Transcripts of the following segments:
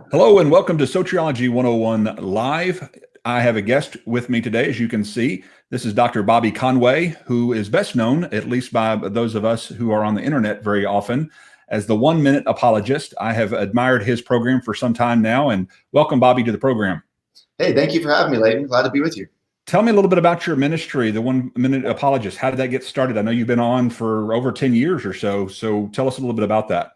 Hello and welcome to Soteriology 101 Live. I have a guest with me today, as you can see. This is Dr. Bobby Conway, who is best known, at least by those of us who are on the internet very often, as the 1 Minute Apologist. I have admired his program for some time now, and welcome, Bobby, to the program. Hey, thank you for having me, Leighton. Glad to be with you. Tell me a little bit about your ministry, the 1 Minute Apologist. How did that get started? I know you've been on for over 10 years or so, so tell us a little bit about that.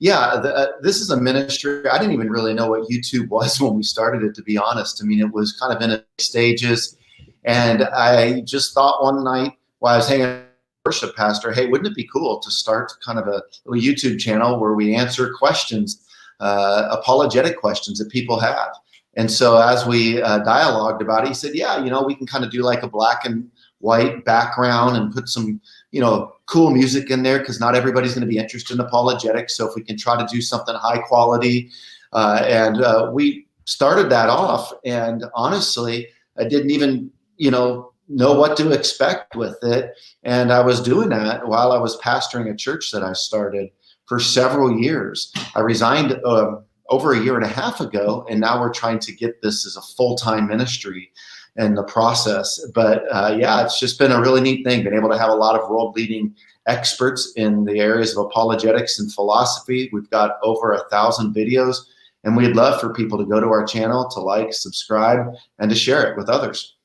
Yeah, this is a ministry. I didn't even really know what YouTube was when we started it, to be honest. I mean, it was kind of in its stages. And I just thought one night while I was hanging out with a worship pastor, hey, wouldn't it be cool to start kind of a little YouTube channel where we answer questions, apologetic questions that people have. And so as we dialogued about it, he said, yeah, we can kind of do like a black and white background and put some, cool music in there because not everybody's going to be interested in apologetics. So if we can try to do something high quality, and we started that off. And honestly, I didn't even, know what to expect with it. And I was doing that while I was pastoring a church that I started for several years. I resigned over a year and a half ago, and now we're trying to get this as a full-time ministry in the process. But yeah, it's just been a really neat thing, been able to have a lot of world-leading experts in the areas of apologetics and philosophy. We've got over 1,000 videos, and we'd love for people to go to our channel, to like, subscribe, and to share it with others.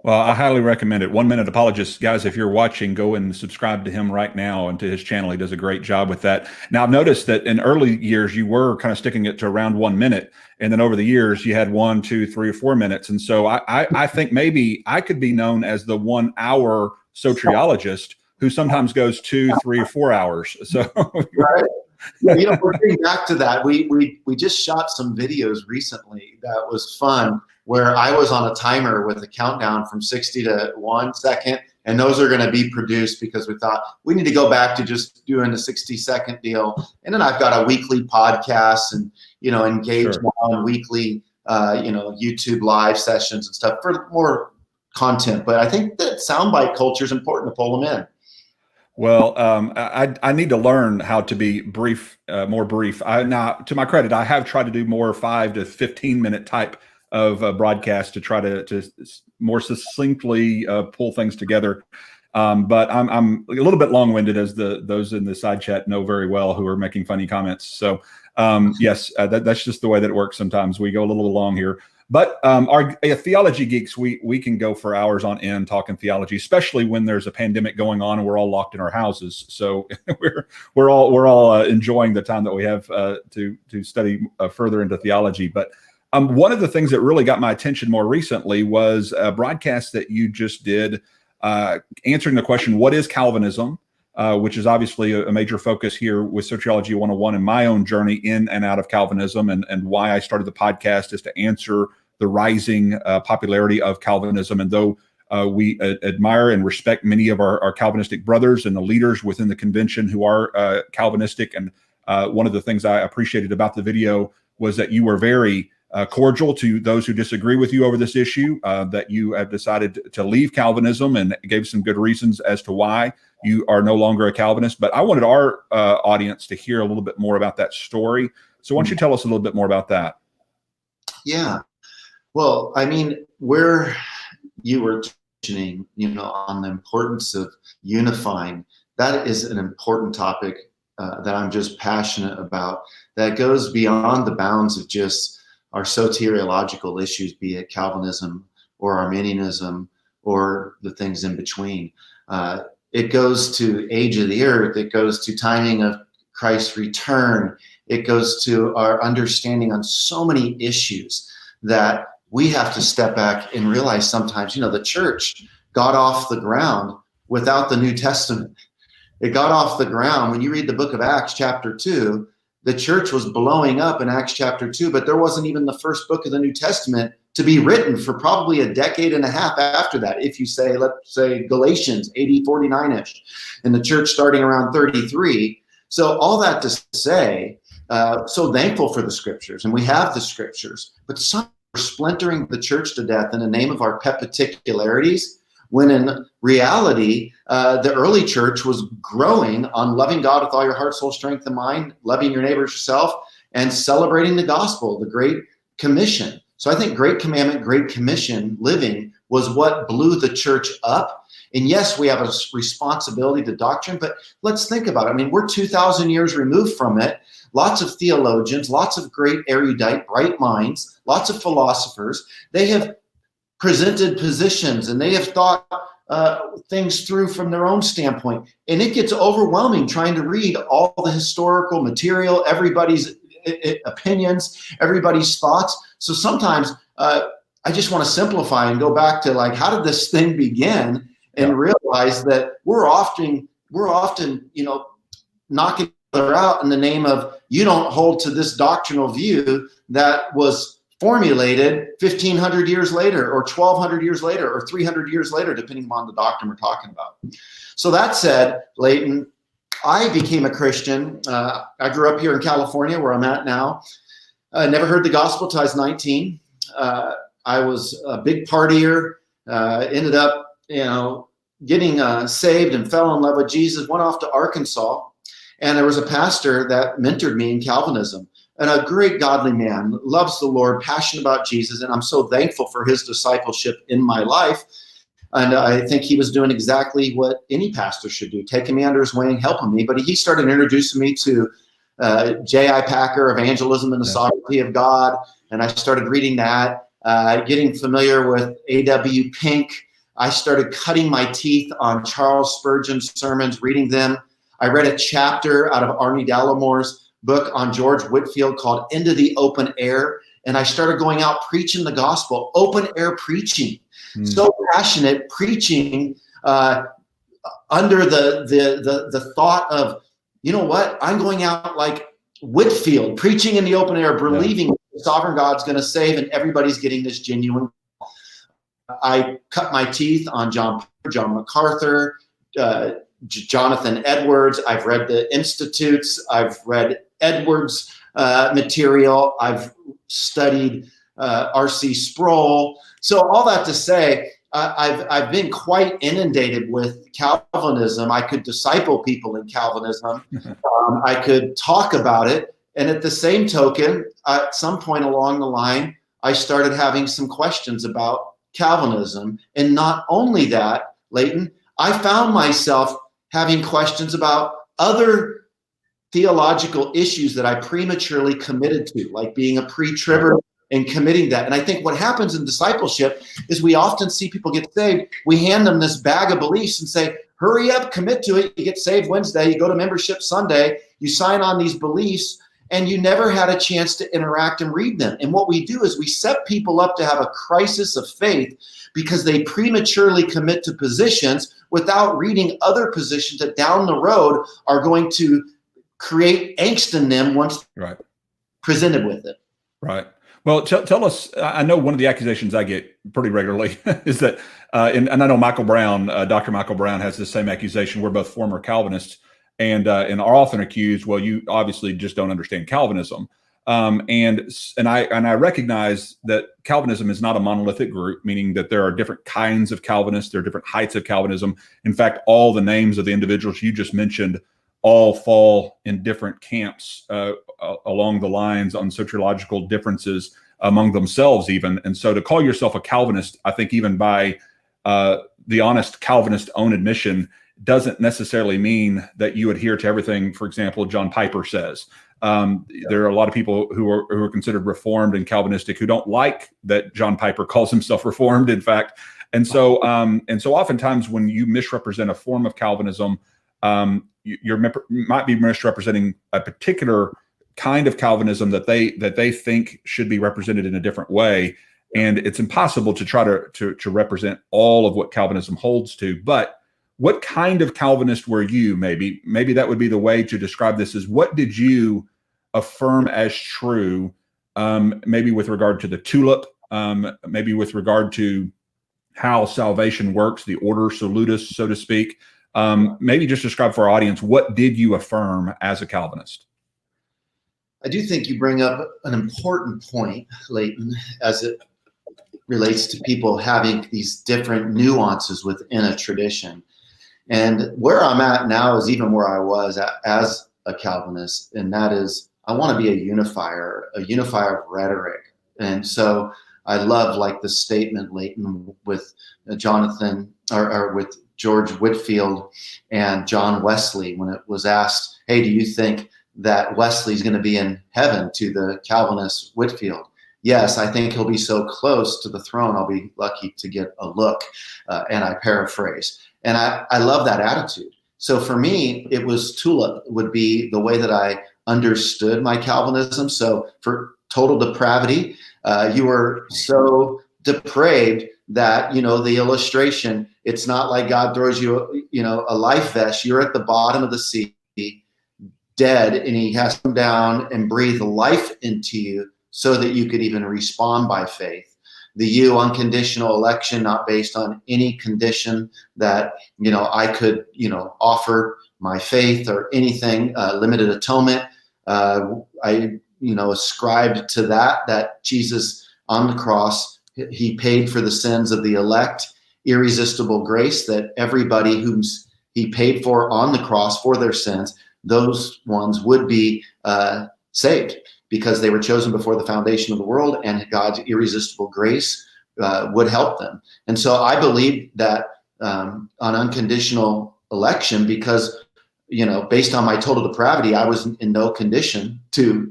Well, I highly recommend it. 1 Minute Apologist, guys, if you're watching, go and subscribe to him right now and to his channel. He does a great job with that. Now, I've noticed that in early years, you were kind of sticking it to around 1 minute. And then over the years, you had 1, 2, 3, or 4 minutes. And so I think maybe I could be known as the 1 hour soteriologist who sometimes goes 2, 3, or 4 hours. So, right. Yeah, we're getting back to that. We just shot some videos recently that was fun, where I was on a timer with a countdown from 60 to 1 second, and those are going to be produced because we thought we need to go back to just doing the 60-second deal. And then I've got a weekly podcast and, engage on weekly, YouTube live sessions and stuff for more content. But I think that soundbite culture is important to pull them in. Well, I need to learn how to be brief, more brief. Now, to my credit, I have tried to do more 5 to 15 minute type of broadcast to try to more succinctly pull things together. But I'm a little bit long-winded, as those in the side chat know very well, who are making funny comments. So yes, that's just the way that it works. Sometimes we go a little long here. But our theology geeks, we can go for hours on end talking theology, especially when there's a pandemic going on and we're all locked in our houses. So we're all enjoying the time that we have to study further into theology. But one of the things that really got my attention more recently was a broadcast that you just did answering the question, what is Calvinism? Which is obviously a major focus here with Soteriology 101 and my own journey in and out of Calvinism, and why I started the podcast is to answer the rising popularity of Calvinism. And though we admire and respect many of our Calvinistic brothers and the leaders within the convention who are Calvinistic, and one of the things I appreciated about the video was that you were very cordial to those who disagree with you over this issue, that you have decided to leave Calvinism, and gave some good reasons as to why you are no longer a Calvinist. But I wanted our audience to hear a little bit more about that story. So why don't you tell us a little bit more about that? Yeah. Well, I mean, where you were mentioning, on the importance of unifying, that is an important topic that I'm just passionate about, that goes beyond the bounds of just our soteriological issues, be it Calvinism or Arminianism or the things in between. It goes to age of the earth. It goes to timing of Christ's return. It goes to our understanding on so many issues that we have to step back and realize sometimes, the church got off the ground without the New Testament. It got off the ground. When you read the book of Acts chapter 2, the church was blowing up in Acts chapter 2, but there wasn't even the first book of the New Testament to be written for probably a decade and a half after that. If you say, let's say Galatians, AD 49-ish, and the church starting around 33. So all that to say, so thankful for the scriptures, and we have the scriptures, but some are splintering the church to death in the name of our pet particularities, when in reality, the early church was growing on loving God with all your heart, soul, strength, and mind, loving your neighbor as yourself, and celebrating the gospel, the Great Commission. So I think Great Commandment, Great Commission living was what blew the church up. And yes, we have a responsibility to doctrine, but let's think about it. I mean, we're 2,000 years removed from it. Lots of theologians, lots of great erudite, bright minds, lots of philosophers. They have presented positions and they have thought things through from their own standpoint. And it gets overwhelming trying to read all the historical material, everybody's opinions, everybody's thoughts. So sometimes I just want to simplify and go back to like, how did this thing begin? And realize that we're often, knocking each other out in the name of, you don't hold to this doctrinal view that was formulated 1,500 years later, or 1,200 years later, or 300 years later, depending upon the doctrine we're talking about. So that said, Leighton, I became a Christian. I grew up here in California, where I'm at now. I never heard the gospel till I was 19. I was a big partier, ended up, getting saved and fell in love with Jesus, went off to Arkansas. And there was a pastor that mentored me in Calvinism, and a great godly man, loves the Lord, passionate about Jesus. And I'm so thankful for his discipleship in my life. And I think he was doing exactly what any pastor should do, taking me under his wing, helping me. But he started introducing me to J.I. Packer, Evangelism and the Sovereignty of God. And I started reading that, getting familiar with A.W. Pink. I started cutting my teeth on Charles Spurgeon's sermons, reading them. I read a chapter out of Arnie Dallamore's book on George Whitefield called Into the Open Air. And I started going out preaching the gospel, open air preaching. So passionate, preaching under the thought of, you know what, I'm going out like Whitefield, preaching in the open air, believing the sovereign God's going to save and everybody's getting this genuine. I cut my teeth on John MacArthur, Jonathan Edwards. I've read the Institutes. I've read Edwards' material. I've studied R.C. Sproul. So all that to say, I've been quite inundated with Calvinism. I could disciple people in Calvinism. I could talk about it. And at the same token, at some point along the line, I started having some questions about Calvinism. And not only that, Leighton, I found myself having questions about other theological issues that I prematurely committed to, like being a pre-tribber and committing that. And I think what happens in discipleship is we often see people get saved. We hand them this bag of beliefs and say, hurry up, commit to it. You get saved Wednesday, you go to membership Sunday, you sign on these beliefs, and you never had a chance to interact and read them. And what we do is we set people up to have a crisis of faith because they prematurely commit to positions without reading other positions that down the road are going to create angst in them once presented with it. Right. Well, tell us, I know one of the accusations I get pretty regularly is that, and I know Michael Brown, Dr. Michael Brown has the same accusation. We're both former Calvinists and are often accused, well, you obviously just don't understand Calvinism. And I recognize that Calvinism is not a monolithic group, meaning that there are different kinds of Calvinists, there are different heights of Calvinism. In fact, all the names of the individuals you just mentioned all fall in different camps along the lines on soteriological differences among themselves even. And so to call yourself a Calvinist, I think even by the honest Calvinist own admission, doesn't necessarily mean that you adhere to everything, for example, John Piper says. There are a lot of people who are considered Reformed and Calvinistic who don't like that John Piper calls himself Reformed, in fact. And so oftentimes when you misrepresent a form of Calvinism, you might be misrepresenting a particular kind of Calvinism that they think should be represented in a different way. And it's impossible to try to represent all of what Calvinism holds to. But what kind of Calvinist were you? Maybe that would be the way to describe this, is what did you affirm as true, maybe with regard to the tulip, maybe with regard to how salvation works, the order salutis, so to speak. Maybe just describe for our audience, what did you affirm as a Calvinist? I do think you bring up an important point, Leighton, as it relates to people having these different nuances within a tradition. And where I'm at now is even where I was as a Calvinist, and that is I want to be a unifier of rhetoric. And so I love like the statement, Leighton, with Jonathan or with George Whitefield and John Wesley, when it was asked, hey, do you think that Wesley's going to be in heaven, to the Calvinist Whitefield? Yes, I think he'll be so close to the throne, I'll be lucky to get a look. And I paraphrase. And I love that attitude. So for me, it was tulip would be the way that I understood my Calvinism. So for total depravity, you were so depraved that, the illustration, it's not like God throws you, a life vest. You're at the bottom of the sea, dead, and he has to come down and breathe life into you so that you could even respond by faith. The unconditional election, not based on any condition that, I could, offer my faith or anything, limited atonement. I ascribed to that Jesus on the cross, he paid for the sins of the elect, irresistible grace, that everybody whom he paid for on the cross for their sins, those ones would be saved, because they were chosen before the foundation of the world, and God's irresistible grace would help them. And so I believe that on unconditional election, because, based on my total depravity, I was in no condition to,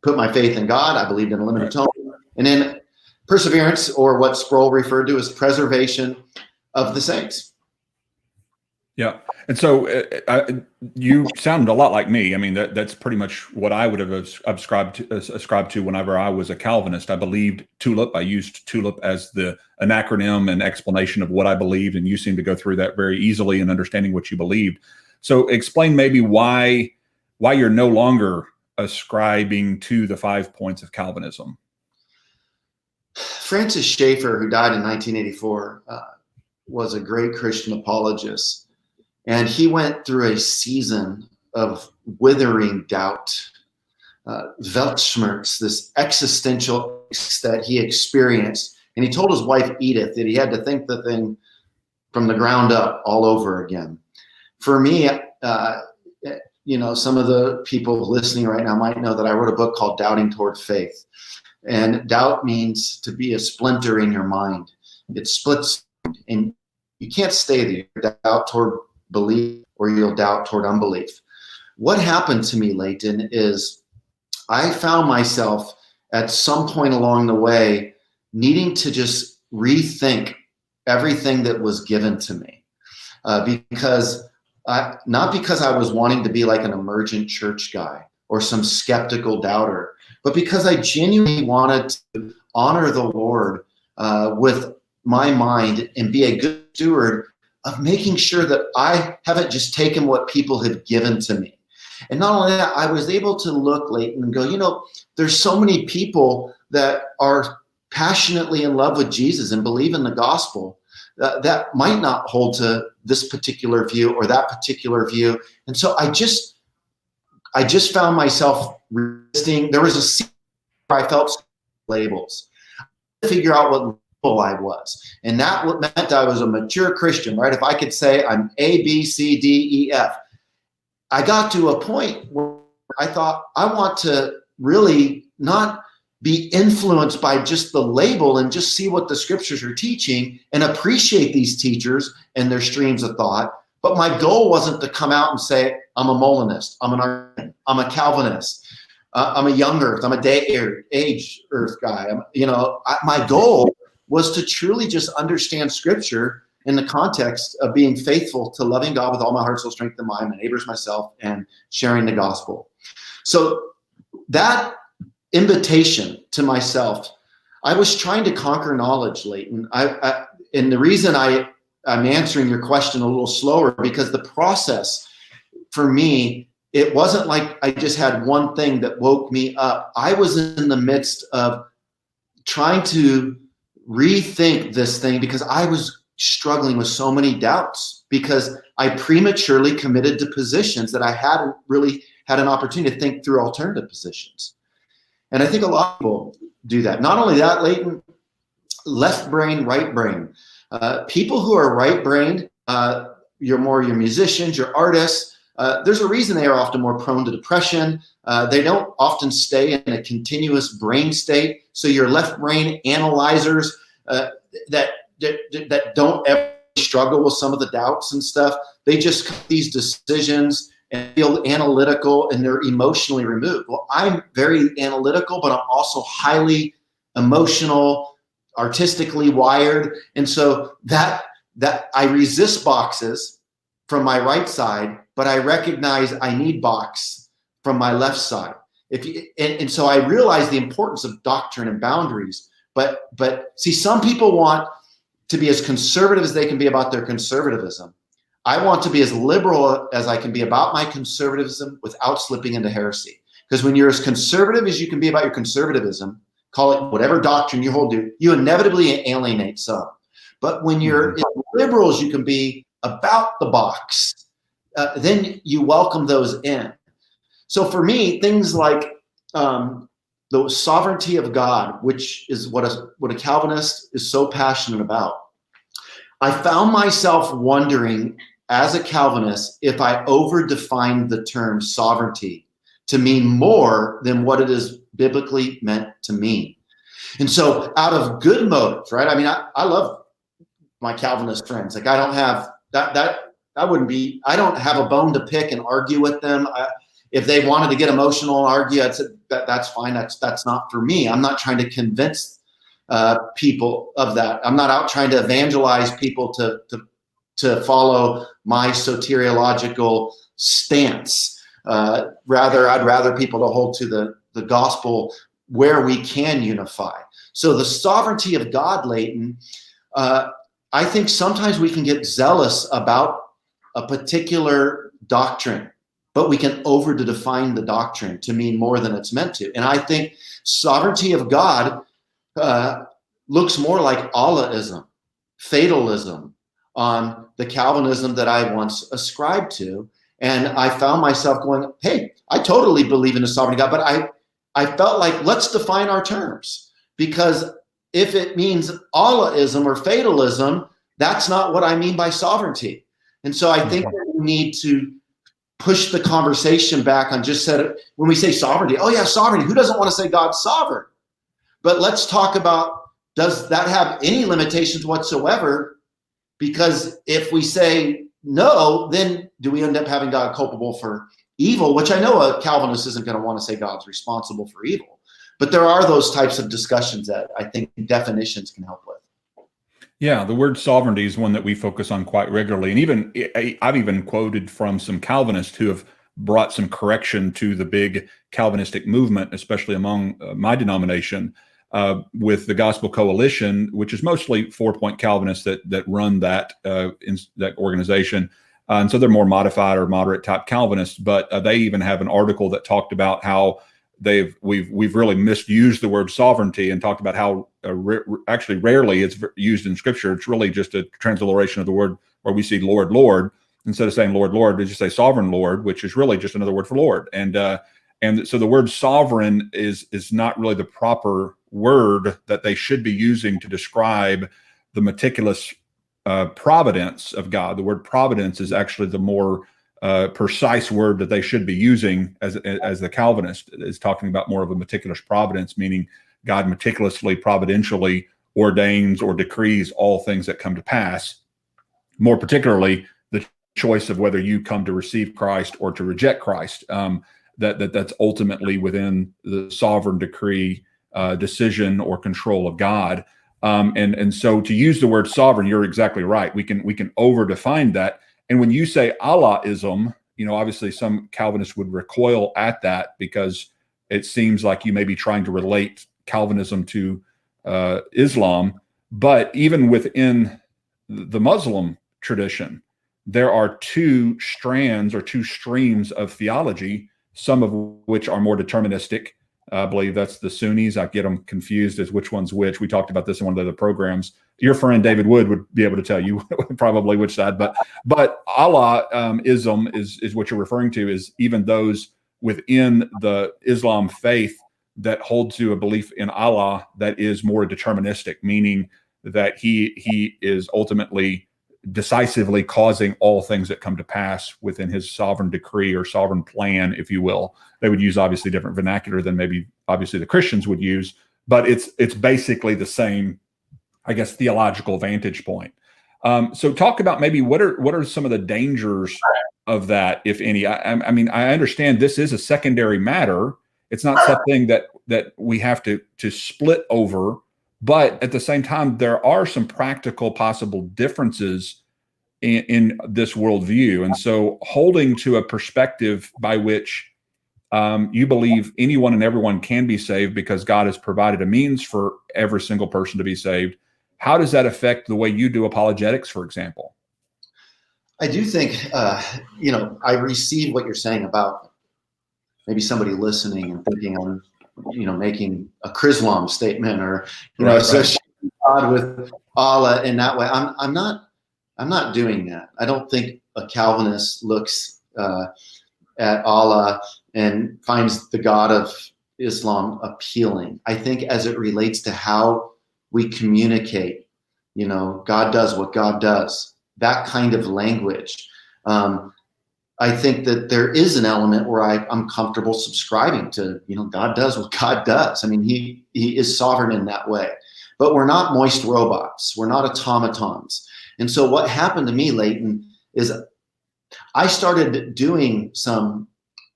put my faith in God. I believed in a limited atonement. And then perseverance, or what Sproul referred to as preservation of the saints. Yeah. And so you sound a lot like me. I mean, that's pretty much what I would have ascribed to whenever I was a Calvinist. I believed tulip. I used tulip as an acronym and explanation of what I believed. And you seem to go through that very easily in understanding what you believed. So explain maybe why you're no longer ascribing to the 5 points of Calvinism. Francis Schaeffer, who died in 1984, was a great Christian apologist. And he went through a season of withering doubt, Weltschmerz, this existential that he experienced. And he told his wife, Edith, that he had to think the thing from the ground up all over again. For me, some of the people listening right now might know that I wrote a book called Doubting Toward Faith. And doubt means to be a splinter in your mind. It splits, and you can't stay there. Doubt toward belief, or you'll doubt toward unbelief. What happened to me, Leighton, is I found myself at some point along the way needing to just rethink everything that was given to me, not because I was wanting to be like an emergent church guy or some skeptical doubter, but because I genuinely wanted to honor the Lord with my mind and be a good steward of making sure that I haven't just taken what people have given to me. And not only that, I was able to look, Leighton, and go, there's so many people that are passionately in love with Jesus and believe in the gospel that might not hold to this particular view or that particular view. And so I just found myself resisting. There was a season where I felt labels. I had to figure out what I was. And that meant I was a mature Christian, right? If I could say I'm A, B, C, D, E, F. I got to a point where I thought I want to really not be influenced by just the label and just see what the scriptures are teaching and appreciate these teachers and their streams of thought. But my goal wasn't to come out and say, I'm a Molinist, I'm an Arminian, I'm a Calvinist, I'm a young earth, I'm a age earth guy. My goal was to truly just understand scripture in the context of being faithful to loving God with all my heart, soul, strength, and mind, my neighbors, myself, and sharing the gospel. So that invitation to myself, I was trying to conquer knowledge, Leighton. And the reason I'm answering your question a little slower, because the process for me, it wasn't like I just had one thing that woke me up. I was in the midst of trying to rethink this thing because I was struggling with so many doubts, because I prematurely committed to positions that I hadn't really had an opportunity to think through alternative positions. And I think a lot of people do that. Not only that, Leighton, left brain, right brain. People who are right brained, your musicians, your artists, there's a reason they are often more prone to depression. They don't often stay in a continuous brain state. So your left brain analyzers that don't ever struggle with some of the doubts and stuff, they just cut these decisions and feel analytical, and they're emotionally removed. Well, I'm very analytical, but I'm also highly emotional, artistically wired. And so that I resist boxes from my right side, but I recognize I need box from my left side. And so I realize the importance of doctrine and boundaries. But see, some people want to be as conservative as they can be about their conservatism. I want to be as liberal as I can be about my conservatism without slipping into heresy. Because when you're as conservative as you can be about your conservatism, call it whatever doctrine you hold to, you inevitably alienate some. But when you're as liberal as you can be about the box, then you welcome those in. So for me, things like the sovereignty of God, which is what a Calvinist is so passionate about, I found myself wondering as a Calvinist if I overdefined the term sovereignty to mean more than what it is biblically meant to mean. And so out of good motives, right? I mean, I love my Calvinist friends. Like I don't have I don't have a bone to pick and argue with them. If they wanted to get emotional and argue, I'd say that's fine. That's not for me. I'm not trying to convince people of that. I'm not out trying to evangelize people to follow my soteriological stance. Rather, I'd rather people to hold to the gospel where we can unify. So the sovereignty of God, Leighton, I think sometimes we can get zealous about a particular doctrine, but we can over-define the doctrine to mean more than it's meant to. And I think sovereignty of God looks more like Allahism, fatalism, on the Calvinism that I once ascribed to. And I found myself going, hey, I totally believe in the sovereignty of God, but I felt like, let's define our terms. Because if it means Allahism or fatalism, that's not what I mean by sovereignty. And so I think that we need to push the conversation back on just when we say sovereignty, oh yeah, sovereignty, who doesn't want to say God's sovereign? But let's talk about, does that have any limitations whatsoever? Because if we say no, then do we end up having God culpable for evil, which I know a Calvinist isn't going to want to say God's responsible for evil. But there are those types of discussions that I think definitions can help with. Yeah, the word sovereignty is one that we focus on quite regularly. And I've even quoted from some Calvinists who have brought some correction to the big Calvinistic movement, especially among my denomination, with the Gospel Coalition, which is mostly 4-point Calvinists that run that organization. And so they're more modified or moderate type Calvinists, but they even have an article that talked about how we've really misused the word sovereignty and talked about how actually rarely it's used in Scripture. It's really just a transliteration of the word where we see Lord, Lord. Instead of saying Lord, Lord, we just say sovereign Lord, which is really just another word for Lord. And so the word sovereign is not really the proper word that they should be using to describe the meticulous providence of God. The word providence is actually the more precise word that they should be using, as the Calvinist is talking about more of a meticulous providence, meaning God meticulously, providentially ordains or decrees all things that come to pass. More particularly, the choice of whether you come to receive Christ or to reject Christ, that's ultimately within the sovereign decree, decision or control of God. And so to use the word sovereign, you're exactly right. We can over define that. And when you say Allahism, obviously some Calvinists would recoil at that because it seems like you may be trying to relate Calvinism to Islam. But even within the Muslim tradition, there are two strands or two streams of theology, some of which are more deterministic. I believe that's the Sunnis. I get them confused as which one's which. We talked about this in one of the other programs. Your friend David Wood would be able to tell you probably which side. But Allahism is what you're referring to, is even those within the Islam faith that hold to a belief in Allah that is more deterministic, meaning that he is ultimately decisively causing all things that come to pass within his sovereign decree or sovereign plan, if you will. They would use obviously different vernacular than maybe obviously the Christians would use, but it's basically the same, I guess, theological vantage point. So talk about maybe what are some of the dangers of that, if any. I mean, I understand this is a secondary matter. It's not something that we have to split over, but at the same time, there are some practical possible differences in this worldview. And so holding to a perspective by which you believe anyone and everyone can be saved because God has provided a means for every single person to be saved. How does that affect the way you do apologetics, for example? I do think, I receive what you're saying about maybe somebody listening and thinking I'm, making a Chrislam statement or, associating God with Allah in that way. I'm not doing that. I don't think a Calvinist looks at Allah and finds the God of Islam appealing. I think as it relates to how we communicate, God does what God does, that kind of language. I think that there is an element where I'm comfortable subscribing to, God does what God does. I mean, he is sovereign in that way, but we're not moist robots. We're not automatons. And so what happened to me, Leighton, is I started doing some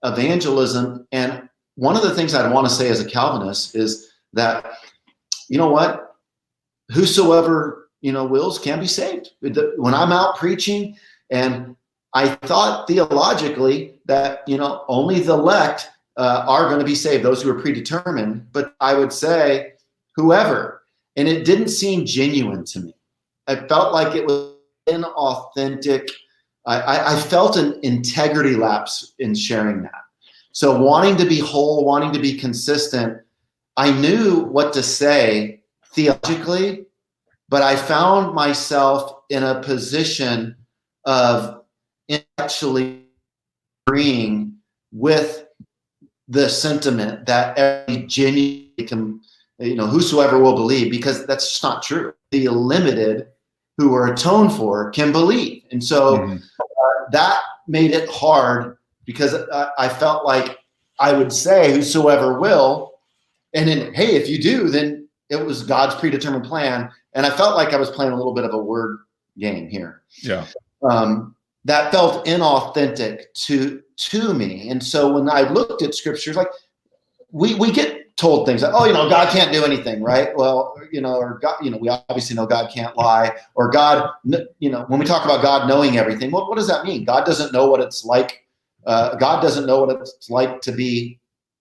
evangelism. And one of the things I'd want to say as a Calvinist is that, whosoever, wills can be saved. When I'm out preaching, and I thought theologically that, only the elect are going to be saved, those who are predetermined, but I would say whoever, and it didn't seem genuine to me. I felt like it was inauthentic. I felt an integrity lapse in sharing that. So wanting to be whole, wanting to be consistent, I knew what to say theologically, but I found myself in a position of actually agreeing with the sentiment that every genuine can, whosoever will believe, because that's just not true. The limited who are atoned for can believe. And so that made it hard, because I felt like I would say whosoever will, and then, hey, if you do, then it was God's predetermined plan. And I felt like I was playing a little bit of a word game here. Yeah. That felt inauthentic to me. And so when I looked at scriptures, like we get told things like, God can't do anything, right? Well, or God, we obviously know God can't lie, or God, when we talk about God knowing everything, what does that mean? God doesn't know what it's like. God doesn't know what it's like to be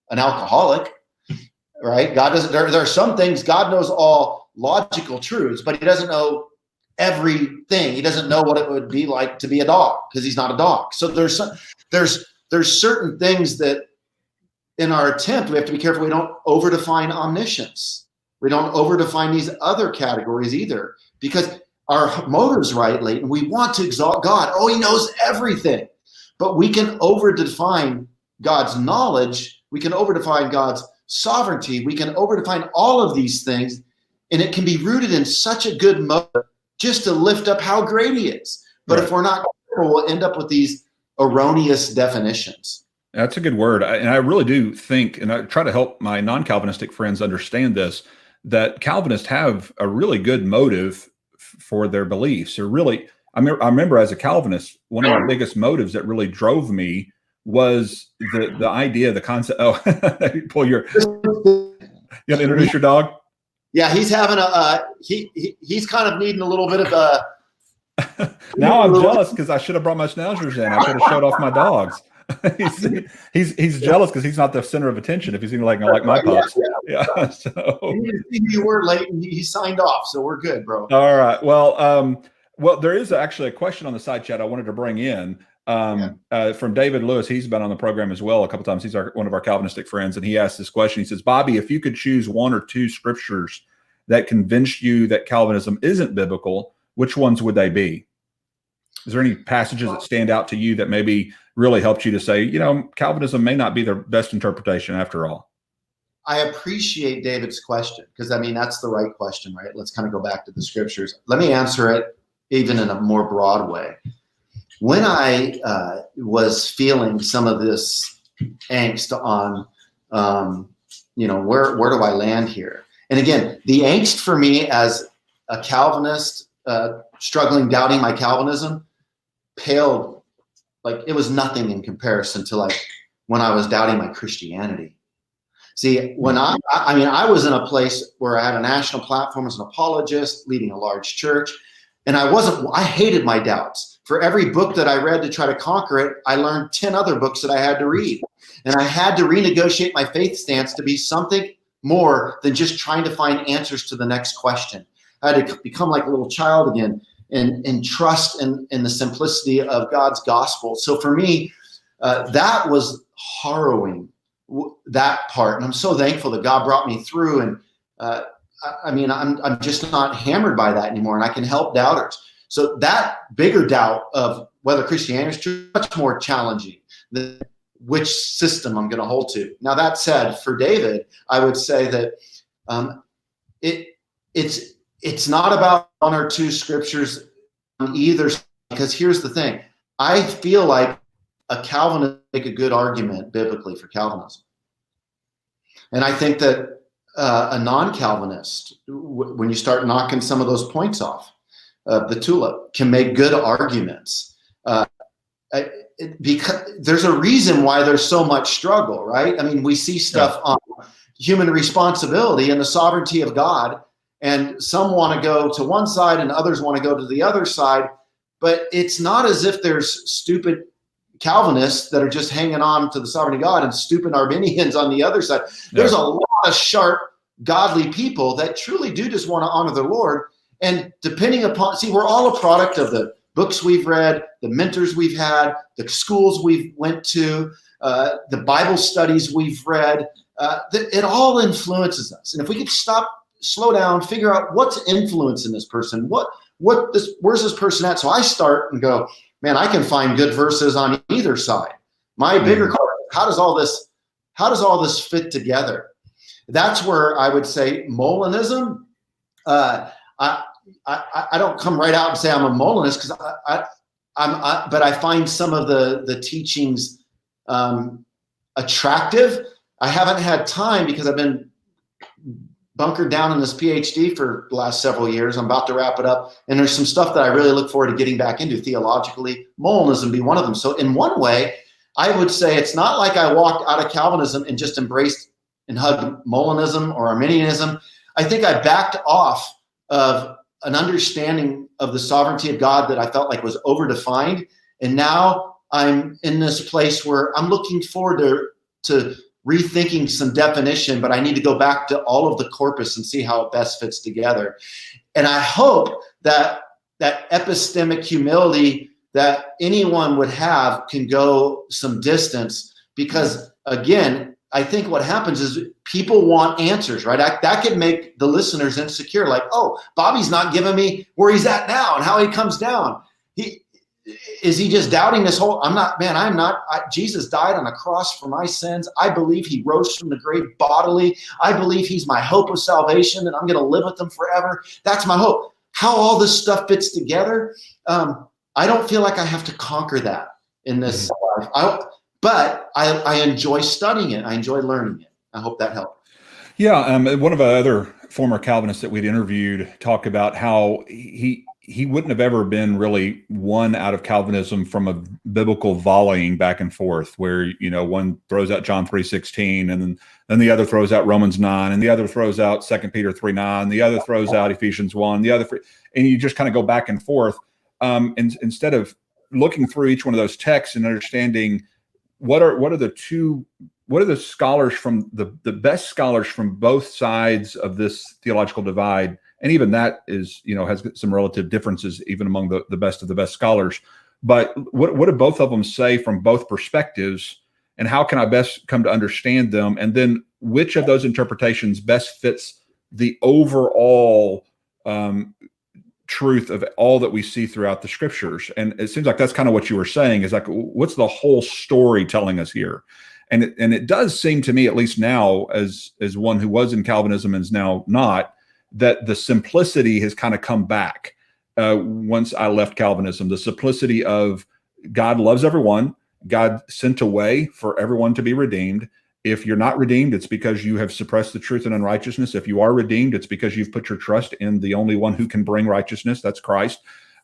an alcoholic, right? God doesn't, there are some things, God knows all logical truths, but he doesn't know everything. He doesn't know what it would be like to be a dog, because he's not a dog. So there's certain things that in our attempt, we have to be careful we don't overdefine omniscience. We don't overdefine these other categories either, because our motive's right, Leighton. We want to exalt God. Oh, he knows everything. But we can overdefine God's knowledge. We can overdefine God's sovereignty. We can overdefine all of these things, and it can be rooted in such a good motive just to lift up how great he is. But if we're not careful, we'll end up with these erroneous definitions. That's a good word. And I really do think, and I try to help my non-Calvinistic friends understand this, that Calvinists have a really good motive for their beliefs. They're really, I remember as a Calvinist, one of the biggest motives that really drove me was the idea, the concept. Oh, pull your, you got to introduce your dog? Yeah, he's having he's kind of needing a little bit of a. Now I'm jealous because I should have brought my schnauzers in. I should have showed off my dogs. he's jealous because he's not the center of attention. If he's like my pups, yeah. So you were late and he signed off, so we're good, bro. All right. Well, there is actually a question on the side chat I wanted to bring in from David Lewis. He's been on the program as well a couple times. He's one of our Calvinistic friends, and he asked this question. He says, "Bobby, if you could choose one or two scriptures that convinced you that Calvinism isn't biblical, which ones would they be?" Is there any passages that stand out to you that maybe really helped you to say, Calvinism may not be the best interpretation after all? I appreciate David's question, because that's the right question, right? Let's kind of go back to the scriptures. Let me answer it even in a more broad way. When I was feeling some of this angst on, where do I land here? And again, the angst for me as a Calvinist, struggling, doubting my Calvinism, paled, like it was nothing in comparison to like when I was doubting my Christianity. See, when I was in a place where I had a national platform as an apologist, leading a large church, and I hated my doubts. For every book that I read to try to conquer it, I learned 10 other books that I had to read. And I had to renegotiate my faith stance to be something more than just trying to find answers to the next question. I had to become like a little child again and trust in the simplicity of God's gospel. So for me, that was harrowing, that part. And I'm so thankful that God brought me through. And I'm just not hammered by that anymore, and I can help doubters. So that bigger doubt of whether Christianity is true, much more challenging than which system I'm going to hold to. Now, that said, for David, I would say that it's not about one or two scriptures on either side, because here's the thing. I feel like a Calvinist make a good argument biblically for Calvinism. And I think that a non-Calvinist, when you start knocking some of those points off the tulip, can make good arguments. Because there's a reason why there's so much struggle, right? I mean, we see stuff on human responsibility and the sovereignty of God, and some want to go to one side and others want to go to the other side. But it's not as if there's stupid Calvinists that are just hanging on to the sovereignty of God and stupid Arminians on the other side. There's a lot of sharp, godly people that truly do just want to honor the Lord. And depending upon, we're all a product of the books we've read, the mentors we've had, the schools we've went to, the Bible studies we've read. It all influences us. And if we could slow down, figure out what's influencing this person, where's this person at? So I start and go, man, I can find good verses on either side. My bigger question, how does all this fit together? That's where I would say Molinism. I don't come right out and say I'm a Molinist, because but I find some of the teachings attractive. I haven't had time because I've been bunkered down in this PhD for the last several years. I'm about to wrap it up. And there's some stuff that I really look forward to getting back into theologically. Molinism be one of them. So in one way, I would say it's not like I walked out of Calvinism and just embraced and hugged Molinism or Arminianism. I think I backed off of an understanding of the sovereignty of God that I felt like was overdefined. And now I'm in this place where I'm looking forward to rethinking some definition, but I need to go back to all of the corpus and see how it best fits together. And I hope that epistemic humility that anyone would have can go some distance, because again, I think what happens is people want answers, right? That could make the listeners insecure. Like, oh, Bobby's not giving me where he's at now and how he comes down. Is he just doubting this whole, I'm not. Jesus died on a cross for my sins. I believe he rose from the grave bodily. I believe he's my hope of salvation and I'm going to live with him forever. That's my hope. How all this stuff fits together, I don't feel like I have to conquer that in this life. But I enjoy studying it. I enjoy learning it. I hope that helped. Yeah. One of our other former Calvinists that we'd interviewed talked about how he wouldn't have ever been really won out of Calvinism from a biblical volleying back and forth where, one throws out John 3:16 and then the other throws out Romans 9 and the other throws out 2 Peter 3:9, the other throws out Ephesians 1, and you just kind of go back and forth. And instead of looking through each one of those texts and understanding what are the scholars from the best scholars from both sides of this theological divide, and even that is has some relative differences even among the best of the best scholars. But what do both of them say from both perspectives, and how can I best come to understand them? And then which of those interpretations best fits the overall truth of all that we see throughout the scriptures? And it seems like that's kind of what you were saying, is like, what's the whole story telling us here? And it does seem to me, at least now, as one who was in Calvinism and is now not, that the simplicity has kind of come back. once I left Calvinism. The simplicity of God loves everyone. God sent a way for everyone to be redeemed. If you're not redeemed, it's because you have suppressed the truth and unrighteousness. If you are redeemed, it's because you've put your trust in the only one who can bring righteousness. That's Christ.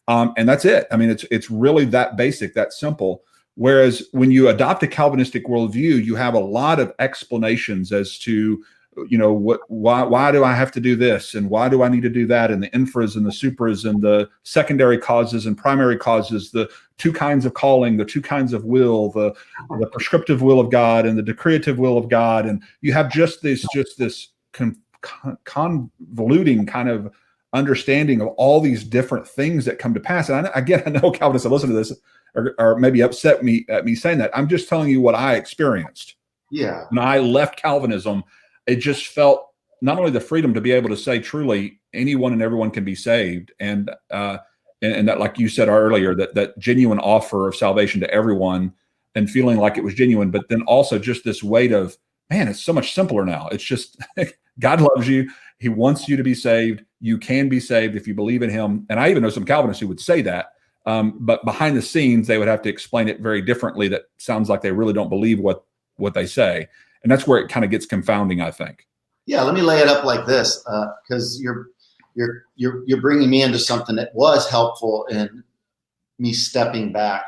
And that's it. I mean, it's really that basic, that simple. Whereas when you adopt a Calvinistic worldview, you have a lot of explanations as to, why do I have to do this, and why do I need to do that, and the infras and the supras and the secondary causes and primary causes, the two kinds of calling, the two kinds of will, the prescriptive will of God and the decreative will of God, and you have just this convoluting kind of understanding of all these different things that come to pass. And I know Calvinists that listen to this are maybe upset at me saying that. I'm just telling you what I experienced. Yeah. When I left Calvinism, it just felt not only the freedom to be able to say truly anyone and everyone can be saved, and that, like you said earlier, that genuine offer of salvation to everyone, and feeling like it was genuine, but then also just this weight of, man, it's so much simpler now. It's just God loves you. He wants you to be saved. You can be saved if you believe in him. And I even know some Calvinists who would say that, but behind the scenes, they would have to explain it very differently. That sounds like they really don't believe what they say. And that's where it kind of gets confounding, I think. Yeah, let me lay it up like this, because you're bringing me into something that was helpful in me stepping back.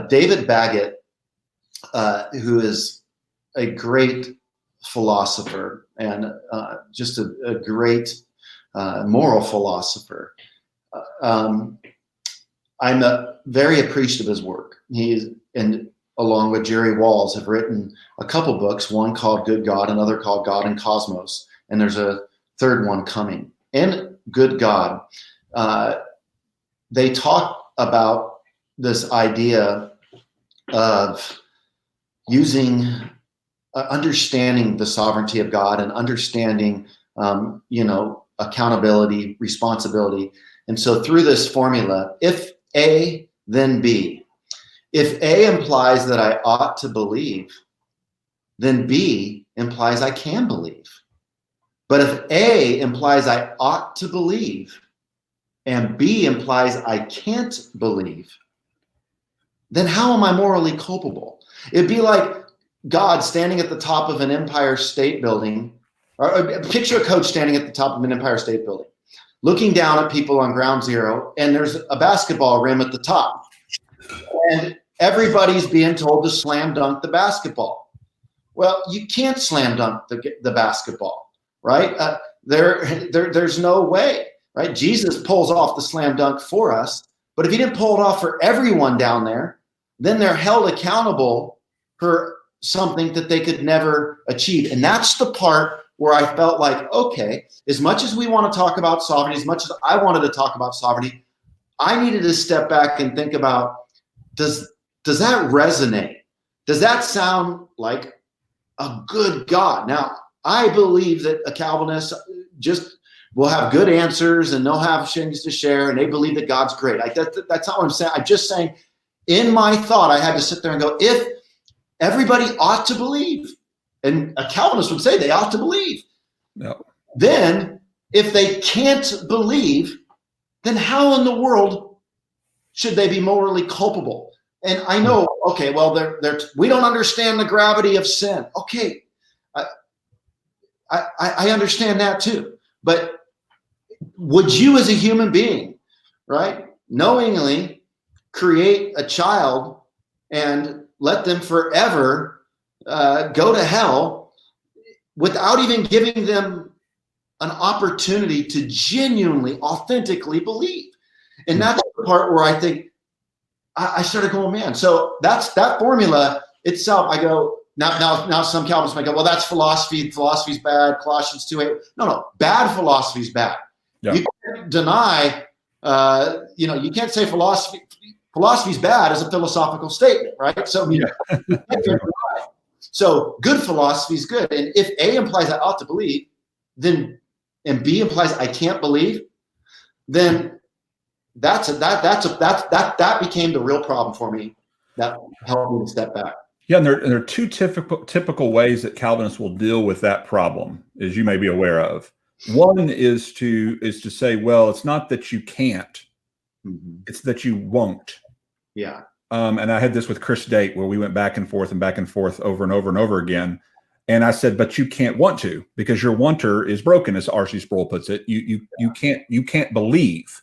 David Baggett, who is a great philosopher and just a great moral philosopher, I'm very appreciative of his work. Along with Jerry Walls, have written a couple books, one called Good God, another called God and Cosmos, and there's a third one coming. In Good God, they talk about this idea of using, understanding the sovereignty of God and understanding, accountability, responsibility. And so through this formula, if A, then B. If A implies that I ought to believe, then B implies I can believe. But if A implies I ought to believe and B implies I can't believe, then how am I morally culpable? It'd be like God standing at the top of an Empire State Building, or picture a coach standing at the top of an Empire State Building, looking down at people on ground zero, and there's a basketball rim at the top. And everybody's being told to slam dunk the basketball. Well, you can't slam dunk the basketball, right? There's no way, right? Jesus pulls off the slam dunk for us, but if he didn't pull it off for everyone down there, then they're held accountable for something that they could never achieve. And that's the part where I felt like, okay, as much as we want to talk about sovereignty, as much as I wanted to talk about sovereignty, I needed to step back and think about, does that resonate? Does that sound like a good God? Now, I believe that a Calvinist just will have good answers and they'll have things to share and they believe that God's great. That's not what I'm saying. I'm just saying, in my thought, I had to sit there and go, if everybody ought to believe, and a Calvinist would say they ought to believe, no. Then if they can't believe, then how in the world should they be morally culpable? And I know, okay, well, we don't understand the gravity of sin. Okay, I understand that too. But would you as a human being, right, knowingly create a child and let them forever go to hell without even giving them an opportunity to genuinely, authentically believe? And that's the part where I think I started going, man. So that's that formula itself. I go, now some Calvinists might go, well, that's philosophy. Philosophy's bad. Colossians 2:8. No, bad philosophy's bad. Yeah. You can't deny, you can't say philosophy's bad as a philosophical statement, right? So, so good philosophy is good. And if A implies I ought to believe, then, and B implies I can't believe, then that became the real problem for me. That helped me to step back. Yeah, and there are two typical ways that Calvinists will deal with that problem, as you may be aware of. One is to say, well, it's not that you can't Mhm. It's that you won't. Yeah. And I had this with Chris Date, where we went back and forth over and over and over again. And I said, but you can't want to, because your wanter is broken, as R.C. Sproul puts it. You can't believe,